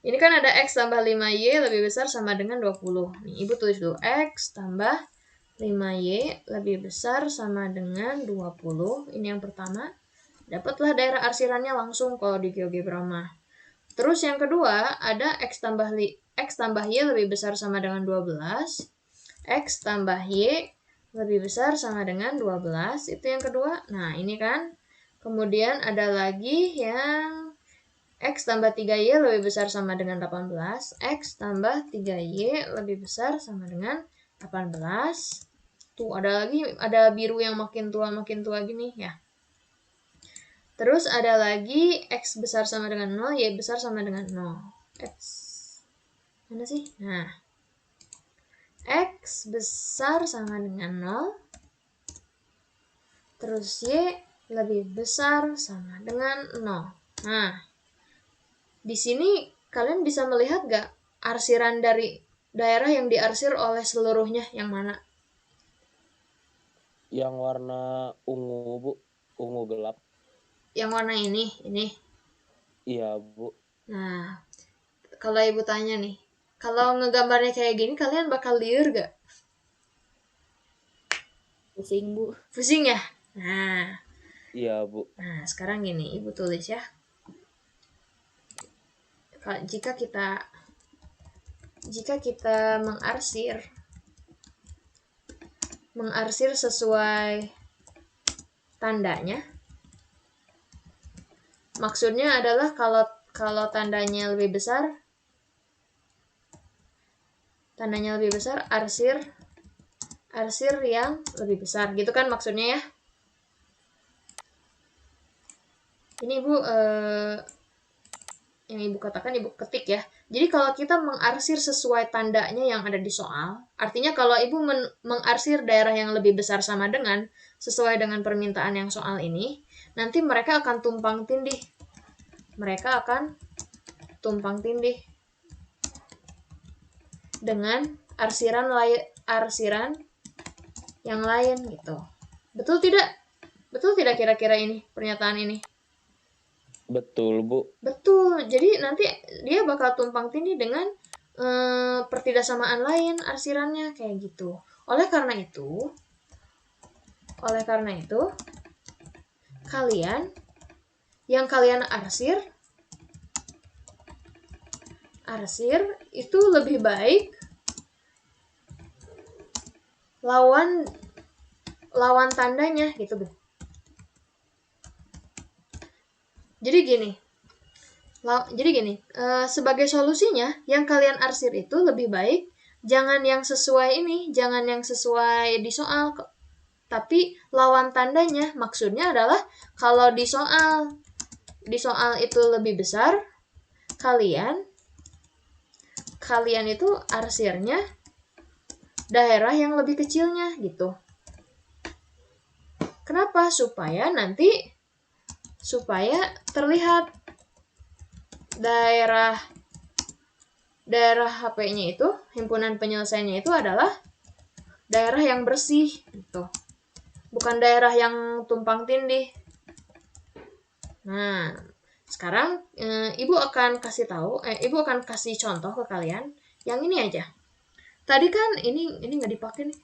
A: Ini kan ada X tambah 5Y lebih besar sama dengan 20. Nih, Ibu tulis dulu. X tambah 5Y lebih besar sama dengan 20. Ini yang pertama. Dapatlah daerah arsirannya langsung kalau di GeoGebra mah. Terus yang kedua, ada X tambah Y lebih besar sama dengan 12. X tambah Y lebih besar sama dengan 12. Itu yang kedua. Nah, ini kan. Kemudian ada lagi yang X tambah 3Y lebih besar sama dengan 18. X tambah 3Y lebih besar sama dengan 18. Tuh, ada lagi, ada biru yang makin tua gini ya. Terus ada lagi X besar sama dengan 0, Y besar sama dengan 0. X. Mana sih? Nah. X besar sama dengan 0. Terus Y lebih besar sama dengan 0. Nah. Di sini kalian bisa melihat gak arsiran dari daerah yang diarsir oleh seluruhnya yang mana?
B: Yang warna ungu, Bu. Ungu gelap.
A: Yang warna ini.
B: Iya, Bu.
A: Nah, kalau Ibu tanya nih, kalau ngegambarnya kayak gini kalian bakal liur gak?
C: Pusing, Bu.
A: Pusing ya? Nah.
B: Iya, Bu.
A: Nah, sekarang gini, Ibu tulis ya. Jika kita mengarsir sesuai tandanya, maksudnya adalah kalau tandanya lebih besar, arsir yang lebih besar, gitu kan maksudnya ya. Ini Ibu yang Ibu katakan, Ibu ketik ya. Jadi kalau kita mengarsir sesuai tandanya yang ada di soal, artinya kalau Ibu mengarsir daerah yang lebih besar sama dengan, sesuai dengan permintaan yang soal ini, nanti mereka akan tumpang tindih. dengan arsiran yang lain gitu. Betul tidak? Betul tidak kira-kira ini pernyataan ini?
B: Betul, Bu.
A: Betul. Jadi nanti dia bakal tumpang tindih dengan pertidaksamaan lain arsirannya kayak gitu. Oleh karena itu, kalian arsir itu lebih baik lawan tandanya gitu. Jadi gini, sebagai solusinya yang kalian arsir itu lebih baik jangan yang sesuai di soal, tapi lawan tandanya. Maksudnya adalah kalau di soal itu lebih besar, kalian itu arsirnya daerah yang lebih kecilnya gitu. Kenapa? Supaya terlihat daerah HP-nya itu, himpunan penyelesaiannya itu adalah daerah yang bersih gitu. Bukan daerah yang tumpang tindih. Nah, sekarang Ibu akan kasih contoh ke kalian yang ini aja. Tadi kan ini nggak dipakai nih.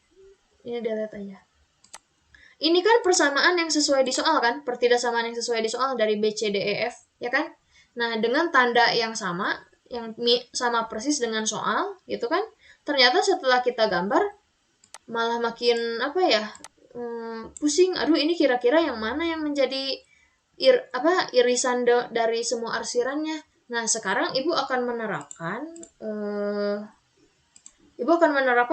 A: Ini delete aja. Ini kan persamaan yang sesuai di soal kan? Pertidaksamaan yang sesuai di soal dari B, C, D, E, F, ya kan? Nah, dengan tanda yang sama persis dengan soal, gitu kan? Ternyata setelah kita gambar, malah makin pusing. Aduh, ini kira-kira yang mana yang menjadi irisan dari semua arsirannya. Nah, sekarang Ibu akan menerapkan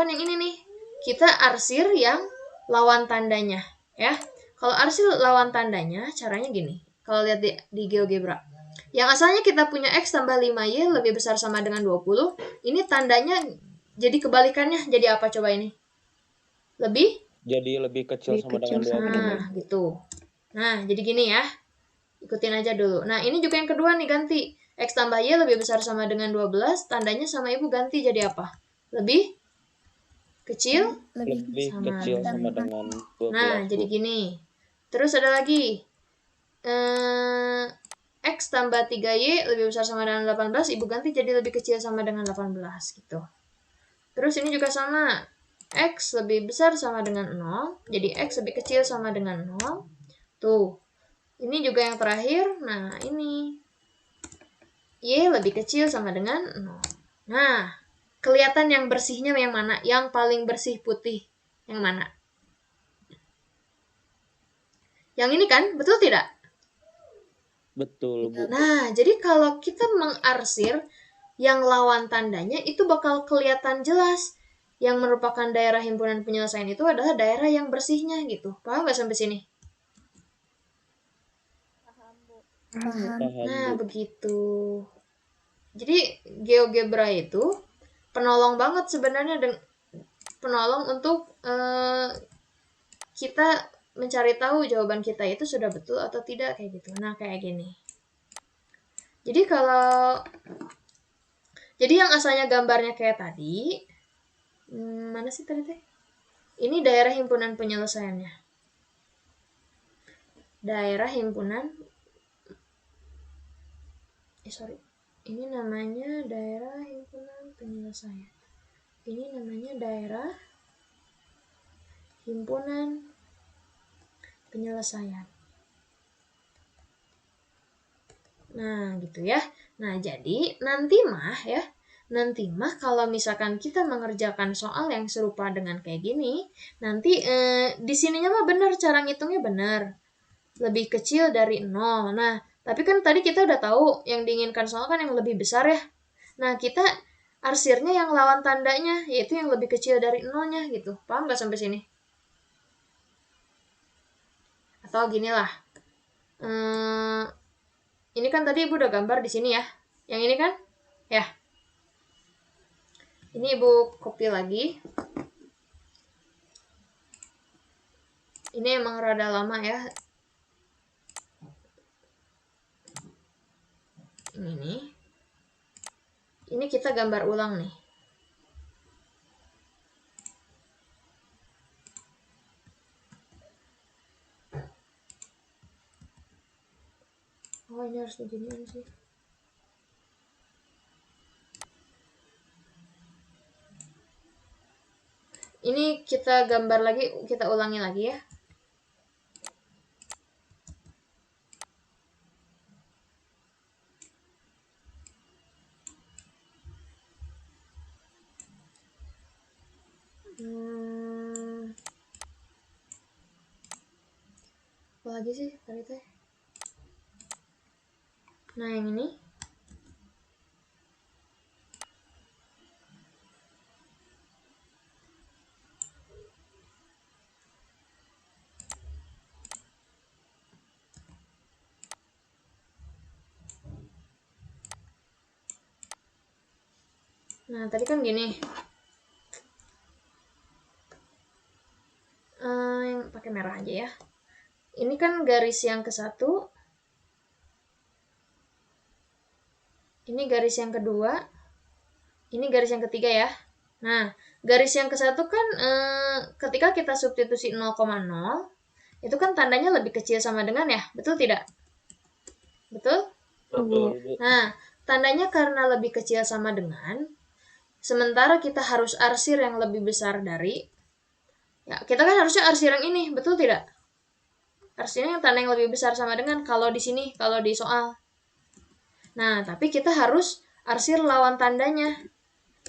A: yang ini nih. Kita arsir yang lawan tandanya, ya. Kalau arsir lawan tandanya, caranya gini. Kalau lihat di GeoGebra. Yang asalnya kita punya X tambah 5Y lebih besar sama dengan 20, ini tandanya jadi kebalikannya. Jadi apa coba ini?
B: Jadi lebih kecil sama dengan 20.
A: Nah, gitu. Nah, jadi gini ya. Ikutin aja dulu. Nah, ini juga yang kedua nih ganti. X tambah Y lebih besar sama dengan 12, tandanya sama Ibu ganti jadi apa? Lebih kecil
B: sama dengan 12.
A: Nah, jadi gini. Terus ada lagi. X tambah 3Y lebih besar sama dengan 18, Ibu ganti jadi lebih kecil sama dengan 18 gitu. Terus ini juga sama. X lebih besar sama dengan 0, jadi X lebih kecil sama dengan 0. Tuh. Ini juga yang terakhir. Nah, ini. Y lebih kecil sama dengan 0. Nah, kelihatan yang bersihnya yang mana? Yang paling bersih putih yang mana? Yang ini kan? Betul tidak?
B: Betul, Bu.
A: Nah, jadi kalau kita mengarsir yang lawan tandanya itu bakal kelihatan jelas. Yang merupakan daerah himpunan penyelesaian itu adalah daerah yang bersihnya gitu. Paham nggak sampai sini?
C: Paham.
A: Nah, begitu. Jadi GeoGebra itu penolong banget sebenarnya, penolong untuk kita mencari tahu jawaban kita itu sudah betul atau tidak kayak gitu. Nah, kayak gini. Jadi yang asalnya gambarnya kayak tadi, mana sih tadi teh? Ini daerah himpunan penyelesaiannya. Daerah himpunan ini namanya daerah himpunan penyelesaian. Ini namanya daerah himpunan penyelesaian. Nah, gitu ya. Nah, jadi nanti mah kalau misalkan kita mengerjakan soal yang serupa dengan kayak gini, nanti di sininya mah benar, cara ngitungnya benar. Lebih kecil dari 0. Nah, tapi kan tadi kita udah tahu yang diinginkan soal kan yang lebih besar ya. Nah, kita arsirnya yang lawan tandanya, yaitu yang lebih kecil dari 0-nya gitu. Paham gak sampai sini? Atau gini lah. Ini kan tadi Ibu udah gambar di sini ya. Yang ini kan? Ya. Ini Ibu copy lagi. Ini emang rada lama ya. Ini kita gambar ulang nih. Oh, ini harus beginian sih. Ini kita gambar lagi, kita ulangi lagi ya. Apa lagi sih tadi teh? Nah, yang ini. Nah, tadi kan gini. Yang pakai merah aja ya. Ini kan garis yang ke-1. Ini garis yang kedua. Ini garis yang ketiga ya. Nah, garis yang ke-1 kan ketika kita substitusi 0,0, itu kan tandanya lebih kecil sama dengan ya, betul tidak? Betul?
B: Betul, Bu.
A: Nah, tandanya karena lebih kecil sama dengan, sementara kita harus arsir yang lebih besar dari, ya kita kan harusnya arsir yang ini, betul tidak? Arsirnya yang tanda yang lebih besar sama dengan kalau di sini, kalau di soal. Nah, tapi kita harus arsir lawan tandanya,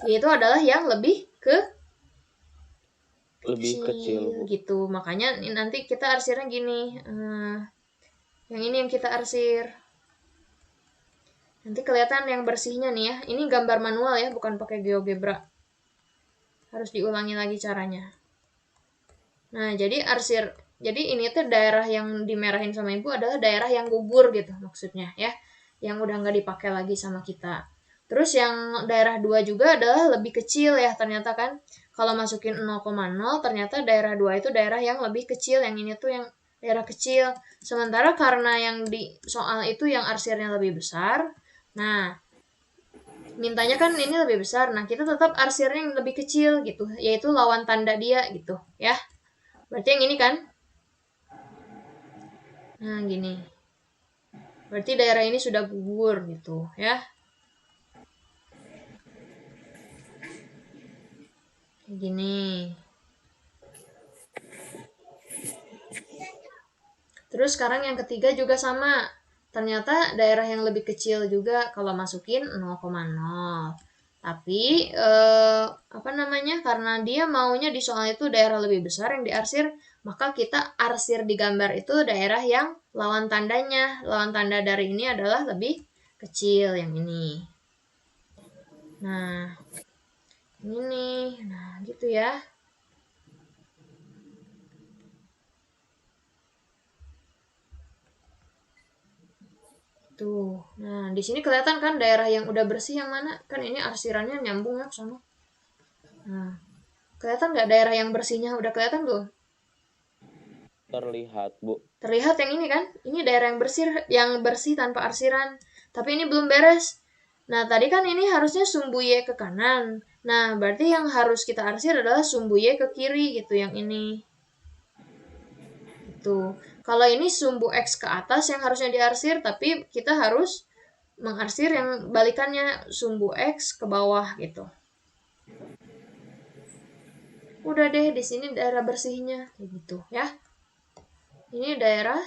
A: yaitu adalah yang lebih
B: kecil, Bu.
A: gitu. Makanya nanti kita arsirnya gini. Yang ini yang kita arsir. Nanti kelihatan yang bersihnya nih ya. Ini gambar manual ya, bukan pakai GeoGebra. Harus diulangi lagi caranya. Nah, jadi arsir. Jadi ini tuh daerah yang dimerahin sama ibu adalah daerah yang gugur gitu maksudnya ya. Yang udah nggak dipakai lagi sama kita. Terus yang daerah 2 juga adalah lebih kecil ya ternyata kan. Kalau masukin 0,0 ternyata daerah 2 itu daerah yang lebih kecil. Yang ini tuh yang daerah kecil. Sementara karena yang di soal itu yang arsirnya lebih besar. Nah, mintanya kan ini lebih besar. Nah, kita tetap arsirnya yang lebih kecil gitu. Yaitu lawan tanda dia gitu ya. Berarti yang ini kan. Nah, gini. Berarti daerah ini sudah gugur gitu ya. Kayak gini. Terus sekarang yang ketiga juga sama. Ternyata daerah yang lebih kecil juga kalau masukin 0,0. Tapi apa namanya? Karena dia maunya di soal itu daerah lebih besar yang diarsir, maka kita arsir di gambar itu daerah yang lawan tandanya. Lawan tanda dari ini adalah lebih kecil yang ini. Nah, ini. Nah, gitu ya. Tuh. Nah, di sini kelihatan kan daerah yang udah bersih yang mana? Kan ini arsirannya nyambung ya ke sana. Nah, kelihatan nggak daerah yang bersihnya udah kelihatan belum?
B: Terlihat, Bu.
A: Terlihat yang ini kan? Ini daerah yang bersih tanpa arsiran. Tapi ini belum beres. Nah, tadi kan ini harusnya sumbu Y ke kanan. Nah, berarti yang harus kita arsir adalah sumbu Y ke kiri gitu yang ini. Gitu. Kalau ini sumbu X ke atas yang harusnya diarsir, tapi kita harus mengarsir yang balikannya sumbu X ke bawah gitu. Udah deh, di sini daerah bersihnya kayak gitu ya. Ini daerah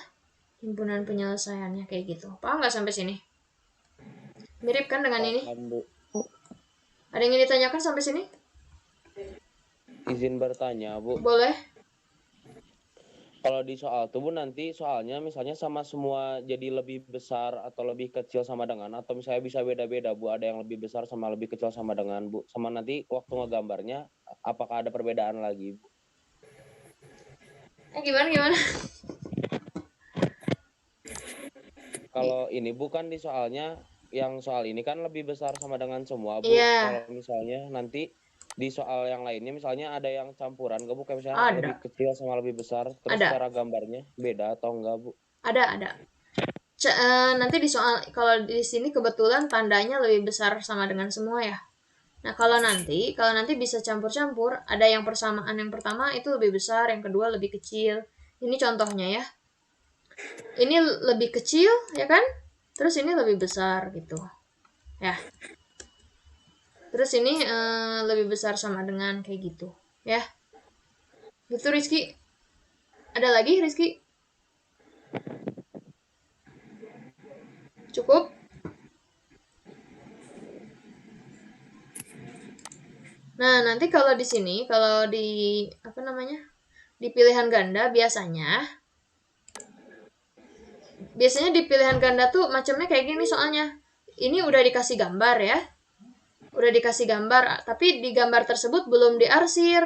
A: himpunan penyelesaiannya kayak gitu. Paham nggak sampai sini? Mirip kan dengan ini?
B: Paham, Bu.
A: Ada yang ingin ditanyakan sampai sini?
B: Izin bertanya, Bu.
A: Boleh.
B: Kalau di soal tuh, Bu, nanti soalnya misalnya sama semua jadi lebih besar atau lebih kecil sama dengan, atau misalnya bisa beda-beda, Bu, ada yang lebih besar sama lebih kecil sama dengan, Bu. Sama nanti waktu ngegambarnya, apakah ada perbedaan lagi, Bu?
A: Gimana?
B: Kalau ini bukan di soalnya, yang soal ini kan lebih besar sama dengan semua, Bu.
A: Iya.
B: Kalau misalnya nanti di soal yang lainnya misalnya ada yang campuran, nggak, Bu? Kayak misalnya
A: Ada.
B: lebih kecil sama lebih besar, terus
A: Ada.
B: cara gambarnya beda atau enggak, Bu?
A: Ada. Nanti di soal, kalau di sini kebetulan tandanya lebih besar sama dengan semua ya. Nah, kalau nanti bisa campur-campur, ada yang persamaan yang pertama itu lebih besar, yang kedua lebih kecil. Ini contohnya ya. Ini lebih kecil, ya kan? terus ini lebih besar gitu ya. Terus ini lebih besar sama dengan kayak gitu ya. Gitu Rizky. Ada lagi Rizky? Cukup? Nah, nanti kalau di sini, kalau di apa namanya? Di pilihan ganda biasanya di pilihan ganda tuh macamnya kayak gini soalnya. Ini udah dikasih gambar ya. Udah dikasih gambar, tapi di gambar tersebut belum diarsir.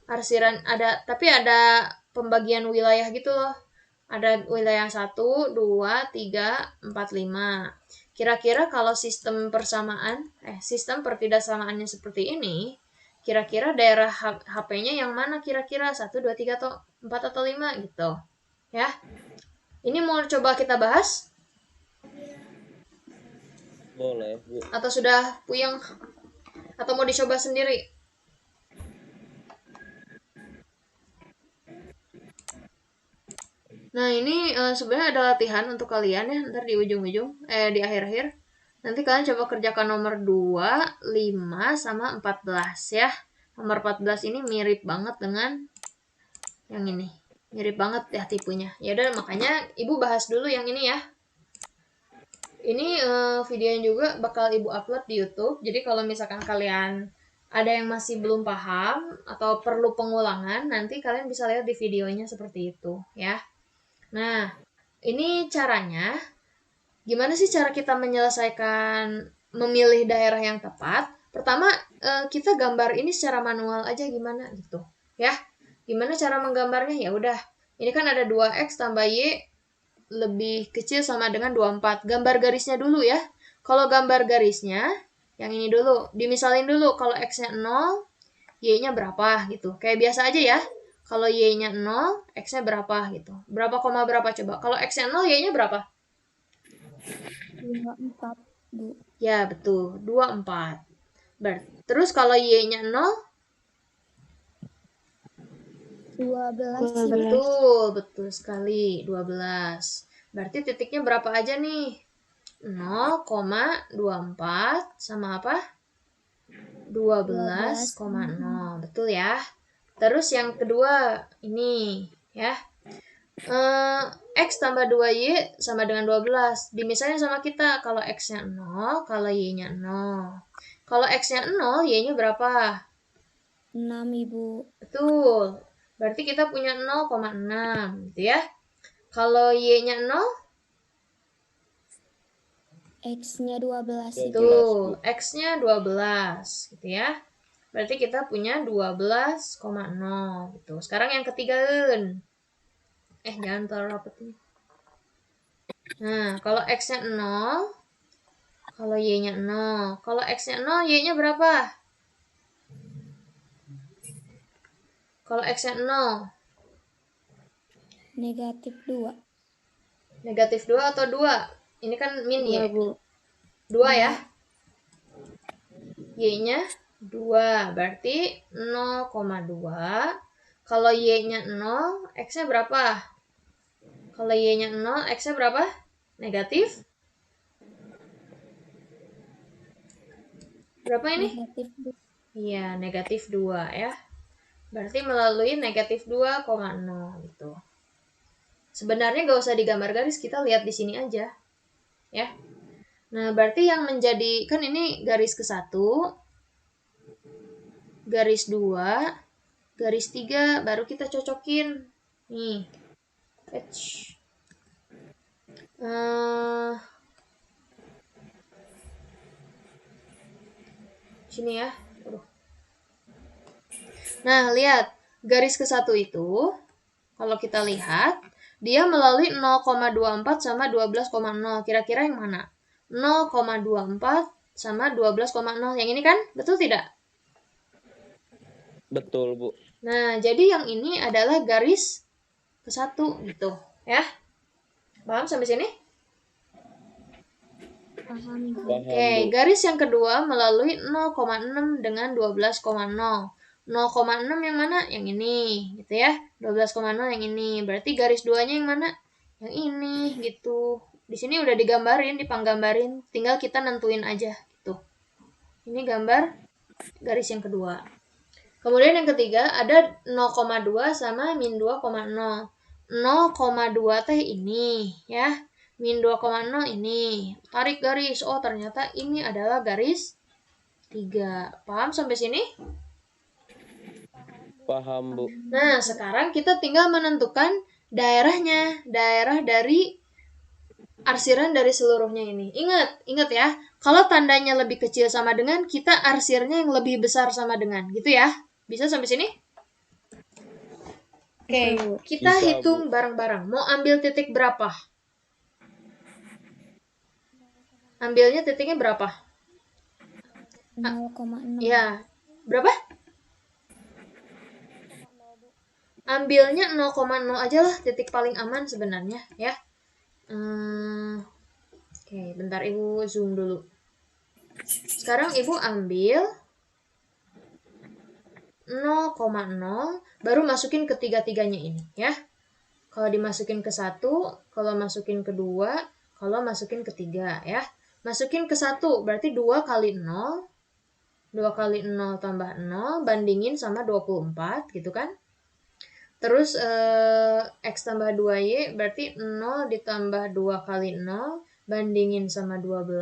A: Arsiran ada, tapi ada pembagian wilayah gitu loh. Ada wilayah 1, 2, 3, 4, 5. Kira-kira kalau sistem sistem pertidaksamaannya seperti ini, kira-kira daerah HP-nya yang mana kira-kira 1, 2, 3 atau 4 atau 5 gitu. Ya. Ini mau coba kita bahas?
B: Boleh, Bu.
A: Atau sudah puyeng? Atau mau dicoba sendiri? Nah, ini sebenarnya ada latihan untuk kalian ya, ntar di ujung-ujung, di akhir-akhir. Nanti kalian coba kerjakan nomor 2, 5, sama 14 ya. Nomor 14 ini mirip banget dengan yang ini. Mirip banget ya tipenya. Ya udah, makanya Ibu bahas dulu yang ini ya. Ini videonya juga bakal Ibu upload di YouTube. Jadi kalau misalkan kalian ada yang masih belum paham atau perlu pengulangan, nanti kalian bisa lihat di videonya seperti itu ya. Nah, ini caranya. Gimana sih cara kita menyelesaikan memilih daerah yang tepat? Pertama, kita gambar ini secara manual aja gimana gitu. Ya. Gimana cara menggambarnya? Ya udah. Ini kan ada 2x tambah y lebih kecil sama dengan 24. Gambar garisnya dulu ya. Kalau gambar garisnya, yang ini dulu. Dimisalin dulu kalau x-nya 0, y-nya berapa gitu. Kayak biasa aja ya. Kalau y-nya 0, x-nya berapa gitu. Berapa koma berapa coba. Kalau x-nya 0, y-nya berapa?
C: 24, Bu.
A: Ya, betul. 24. Terus kalau y-nya 0?
C: 12.
A: Betul sekali. 12. Berarti titiknya berapa aja nih? 0,24 sama apa? 12,0. Betul ya. Terus yang kedua ini ya. X tambah 2Y sama dengan 12. Dimisalnya sama kita. Kalau X-nya 0, kalau Y-nya 0. Kalau X-nya 0, Y-nya berapa?
C: 6, Ibu.
A: Betul. Berarti kita punya 0,6 gitu ya. Kalau Y-nya 0?
C: X-nya 12.
A: Betul. X-nya 12 gitu ya. Berarti kita punya 12,0 gitu. Sekarang yang ketiga. Jangan terlalu rapet nih. Nah, kalau X-nya 0, kalau Y-nya 0. Kalau X-nya 0, Y-nya berapa? Kalau X-nya 0.
C: Negatif 2.
A: Negatif 2 atau 2? Ini kan min Y. 2 ya. Y-nya 2. Berarti 0,2. Kalau Y-nya 0, X-nya berapa? Kalau Y-nya 0, X-nya berapa? Negatif? Berapa ini?
C: Negatif 2.
A: Iya, negatif 2 ya. Berarti melalui negatif 2,0 gitu. Sebenarnya gak usah digambar garis, kita lihat di sini aja. Ya. Nah, berarti yang menjadi, kan ini garis ke-1, garis 2, garis 3, baru kita cocokin. Nih. Sini ya. Nah, lihat. Garis ke-1 itu, kalau kita lihat, dia melalui 0,24 sama 12,0. Kira-kira yang mana? 0,24 sama 12,0. Yang ini kan? Betul tidak?
B: Betul, Bu.
A: Nah, jadi yang ini adalah garis ke-1 gitu. Ya. Paham sampai sini?
C: Paham.
A: Oke, garis yang kedua melalui 0,6 dengan 12,0. 0,6 yang mana? Yang ini, gitu ya. 12,0 yang ini. Berarti garis 2-nya yang mana? Yang ini, gitu. Di sini udah digambarin, dipanggambarin, tinggal kita nentuin aja gitu. Ini gambar garis yang kedua. Kemudian yang ketiga ada 0,2 sama min 2,0. 0,2 teh ini ya. Min 2,0 ini. Tarik garis. Oh, ternyata ini adalah garis 3. Paham sampai sini?
B: Paham, Bu.
A: Nah, sekarang kita tinggal menentukan daerahnya. Daerah dari arsiran dari seluruhnya ini. Ingat ya. Kalau tandanya lebih kecil sama dengan, kita arsirnya yang lebih besar sama dengan. Gitu ya. Bisa sampai sini? Oke, kita
B: Bisa,
A: hitung bareng-bareng. Mau ambil titik berapa? Ambilnya titiknya berapa?
C: 0,6.
A: Ya, berapa? Ambilnya 0,0 aja lah, titik paling aman sebenarnya ya. Oke, bentar Ibu zoom dulu. Sekarang Ibu ambil 0,0, baru masukin ke tiga-tiganya ini ya. Kalau dimasukin ke 1, kalau masukin ke 2, kalau masukin ke 3 ya. Masukin ke 1 berarti 2 kali 0. 2 kali 0 tambah 0 bandingin sama 24 gitu kan. Terus X tambah 2Y berarti 0 ditambah 2 kali 0 bandingin sama 12.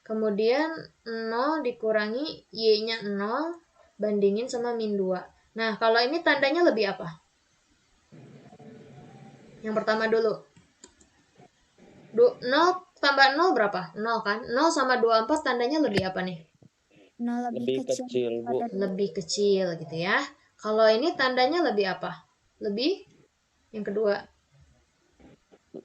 A: Kemudian 0 dikurangi Y-nya 0 bandingin sama min 2. Nah, kalau ini tandanya lebih apa? Yang pertama dulu. 0 tambah 0 berapa? 0 kan? 0 sama 24 tandanya lebih apa nih?
C: 0
B: Lebih kecil, Bu.
A: Lebih kecil gitu ya. Kalau ini tandanya lebih apa? Lebih yang kedua.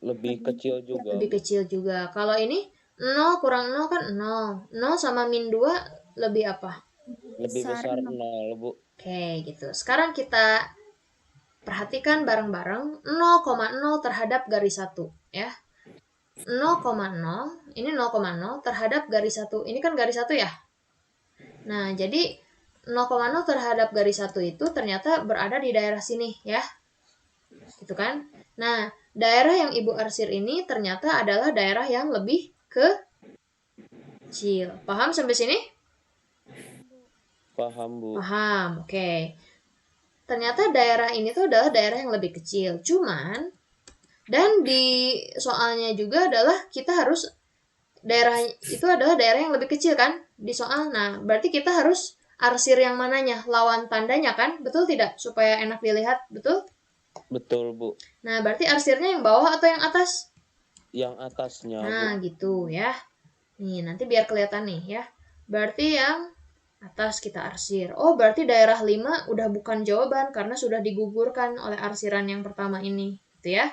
B: Lebih kecil juga.
A: Lebih kecil juga. Kalau ini 0 kurang 0 kan 0. 0 sama min 2 lebih apa?
B: Lebih besar 0, Bu.
A: Oke, gitu. Sekarang kita perhatikan bareng-bareng 0,0 terhadap garis 1 ya. 0,0, ini 0,0 terhadap garis 1. Ini kan garis 1 ya. Nah, jadi 0,0 terhadap garis 1 itu ternyata berada di daerah sini ya. Gitu kan? Nah, daerah yang Ibu arsir ini ternyata adalah daerah yang lebih kecil. Paham sampai sini?
B: Paham, Bu.
A: Paham, oke. Ternyata daerah ini tuh adalah daerah yang lebih kecil. Cuman, dan di soalnya juga adalah kita harus daerah itu adalah daerah yang lebih kecil kan di soal. Nah, berarti kita harus arsir yang mananya? Lawan tandanya kan? Betul tidak? Supaya enak dilihat, betul?
B: Betul, Bu.
A: Nah, berarti arsirnya yang bawah atau yang atas?
B: Yang atasnya,
A: Nah,
B: Bu.
A: gitu ya. Nih, nanti biar kelihatan nih ya. Berarti yang atas kita arsir. Oh, berarti daerah 5 udah bukan jawaban karena sudah digugurkan oleh arsiran yang pertama ini. Gitu ya.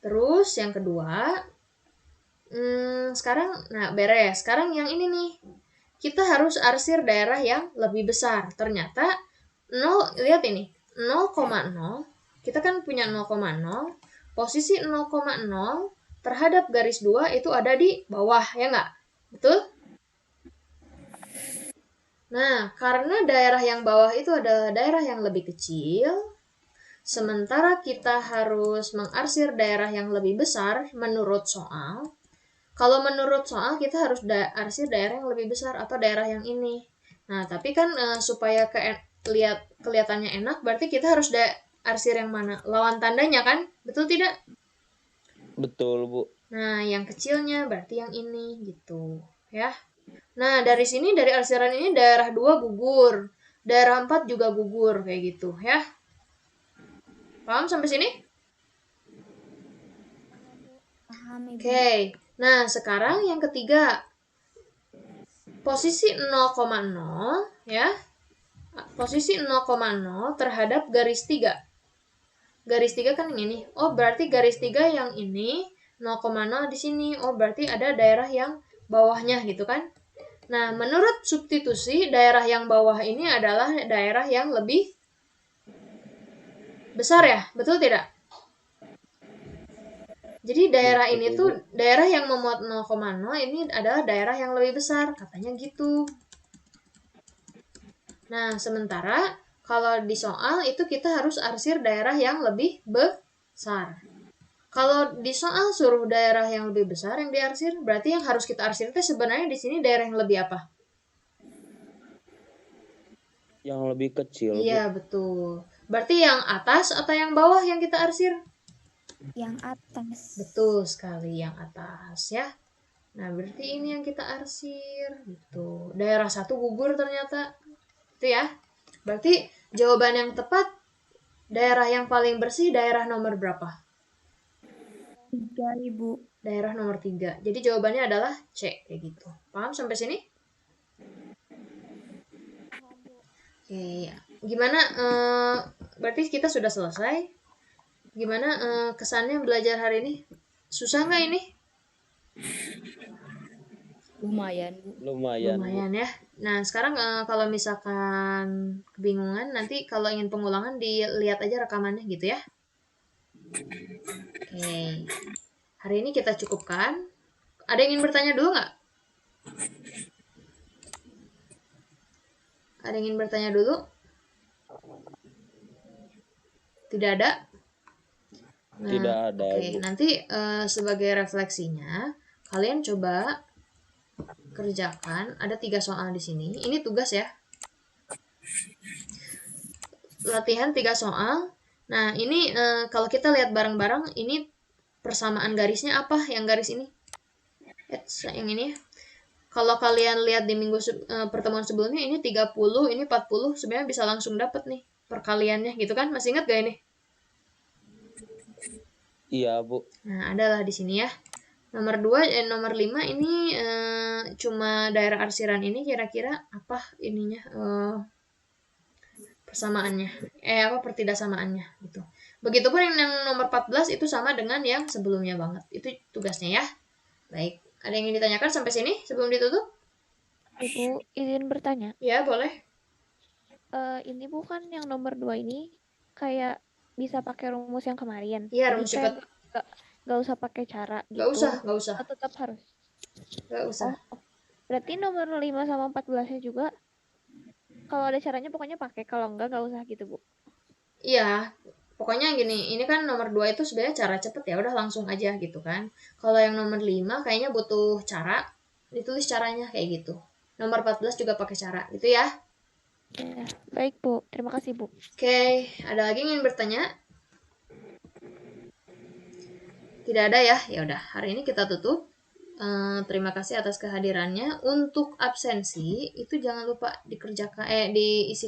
A: Terus yang kedua, sekarang, nah beres. Sekarang yang ini nih. Kita harus arsir daerah yang lebih besar. Ternyata 0, lihat ini. 0,0, kita kan punya 0,0. Posisi 0,0 terhadap garis 2 itu ada di bawah, ya nggak? Betul? Nah, karena daerah yang bawah itu adalah daerah yang lebih kecil, sementara kita harus mengarsir daerah yang lebih besar menurut soal. Kalau menurut soal kita harus arsir daerah yang lebih besar atau daerah yang ini. Nah, tapi kan supaya kelihatannya enak, berarti kita harus arsir yang mana? Lawan tandanya kan? Betul tidak?
B: Betul, Bu.
A: Nah, yang kecilnya berarti yang ini gitu, ya. Nah, dari sini dari arsiran ini daerah 2 gugur. Daerah 4 juga gugur kayak gitu, ya. Paham sampai sini?
C: Paham, Ibu.
A: Oke. Nah, sekarang yang ketiga. Posisi 0,0 ya. Posisi 0,0 terhadap garis 3. Garis 3 kan yang ini. Oh, berarti garis 3 yang ini 0,0 di sini. Oh, berarti ada daerah yang bawahnya gitu kan. Nah, menurut substitusi, daerah yang bawah ini adalah daerah yang lebih besar ya, betul tidak? Jadi daerah ini tuh, daerah yang memuat 0,0 ini adalah daerah yang lebih besar, katanya gitu. Nah, sementara kalau di soal itu kita harus arsir daerah yang lebih besar. Kalau di soal suruh daerah yang lebih besar yang diarsir, berarti yang harus kita arsir itu sebenarnya di sini daerah yang lebih apa?
B: Yang lebih kecil, Bu.
A: Iya, betul. Berarti yang atas atau yang bawah yang kita arsir?
C: Yang atas.
A: Betul sekali, yang atas ya. Nah, berarti ini yang kita arsir gitu. Daerah 1 gugur ternyata. Itu ya. Berarti jawaban yang tepat daerah yang paling bersih daerah nomor berapa?
C: 3, Ibu.
A: Daerah nomor 3. Jadi jawabannya adalah C kayak gitu. Paham sampai sini? Oke, ya. Gimana berarti kita sudah selesai. Gimana kesannya belajar hari ini? Susah nggak ini?
C: Lumayan, Bu.
B: Lumayan, Bu.
A: Lumayan ya. Nah, sekarang kalau misalkan kebingungan, nanti kalau ingin pengulangan dilihat aja rekamannya gitu ya. Oke. Hari ini kita cukupkan. Ada yang ingin bertanya dulu nggak? Ada yang ingin bertanya dulu? Tidak ada? Nah,
B: Tidak ada,
A: Oke,
B: Bu.
A: nanti sebagai refleksinya, kalian coba kerjakan. Ada 3 soal di sini. Ini tugas ya. Latihan 3 soal. Nah, ini kalau kita lihat bareng-bareng, ini persamaan garisnya apa yang garis ini? Yang ini ya. Kalau kalian lihat di pertemuan sebelumnya, ini 30, ini 40, sebenarnya bisa langsung dapat nih perkaliannya gitu kan? Masih ingat gak ini?
B: Iya, Bu.
A: Nah, adalah di sini ya. Nomor 2 nomor 5 ini cuma daerah arsiran ini kira-kira apa ininya persamaannya. Apa pertidaksamaannya gitu. Begitupun yang nomor 14 itu sama dengan yang sebelumnya banget. Itu tugasnya ya. Baik. Ada yang ingin ditanyakan sampai sini sebelum ditutup?
D: Ibu izin bertanya.
A: Ya, boleh.
D: Ini bukan yang nomor 2 ini kayak bisa pakai rumus yang kemarin.
A: Iya,
D: Jadi
A: rumus
D: kayak
A: cepat.
D: nggak usah pakai cara gitu.
A: Nggak usah.
D: Atau tetap harus.
A: Nggak usah.
D: Berarti nomor 5 sama 14-nya juga kalau ada caranya pokoknya pakai. Kalau nggak usah gitu, Bu.
A: Iya, pokoknya gini, ini kan nomor 2 itu sebenarnya cara cepet ya, udah langsung aja gitu kan. Kalau yang nomor 5 kayaknya butuh cara, ditulis caranya kayak gitu. Nomor 14 juga pakai cara, gitu ya.
D: Ya, baik, Bu. Terima kasih, Bu.
A: Oke, ada lagi yang ingin bertanya? Tidak ada ya? Ya udah, hari ini kita tutup. Terima kasih atas kehadirannya. Untuk absensi itu jangan lupa dikerjakan diisi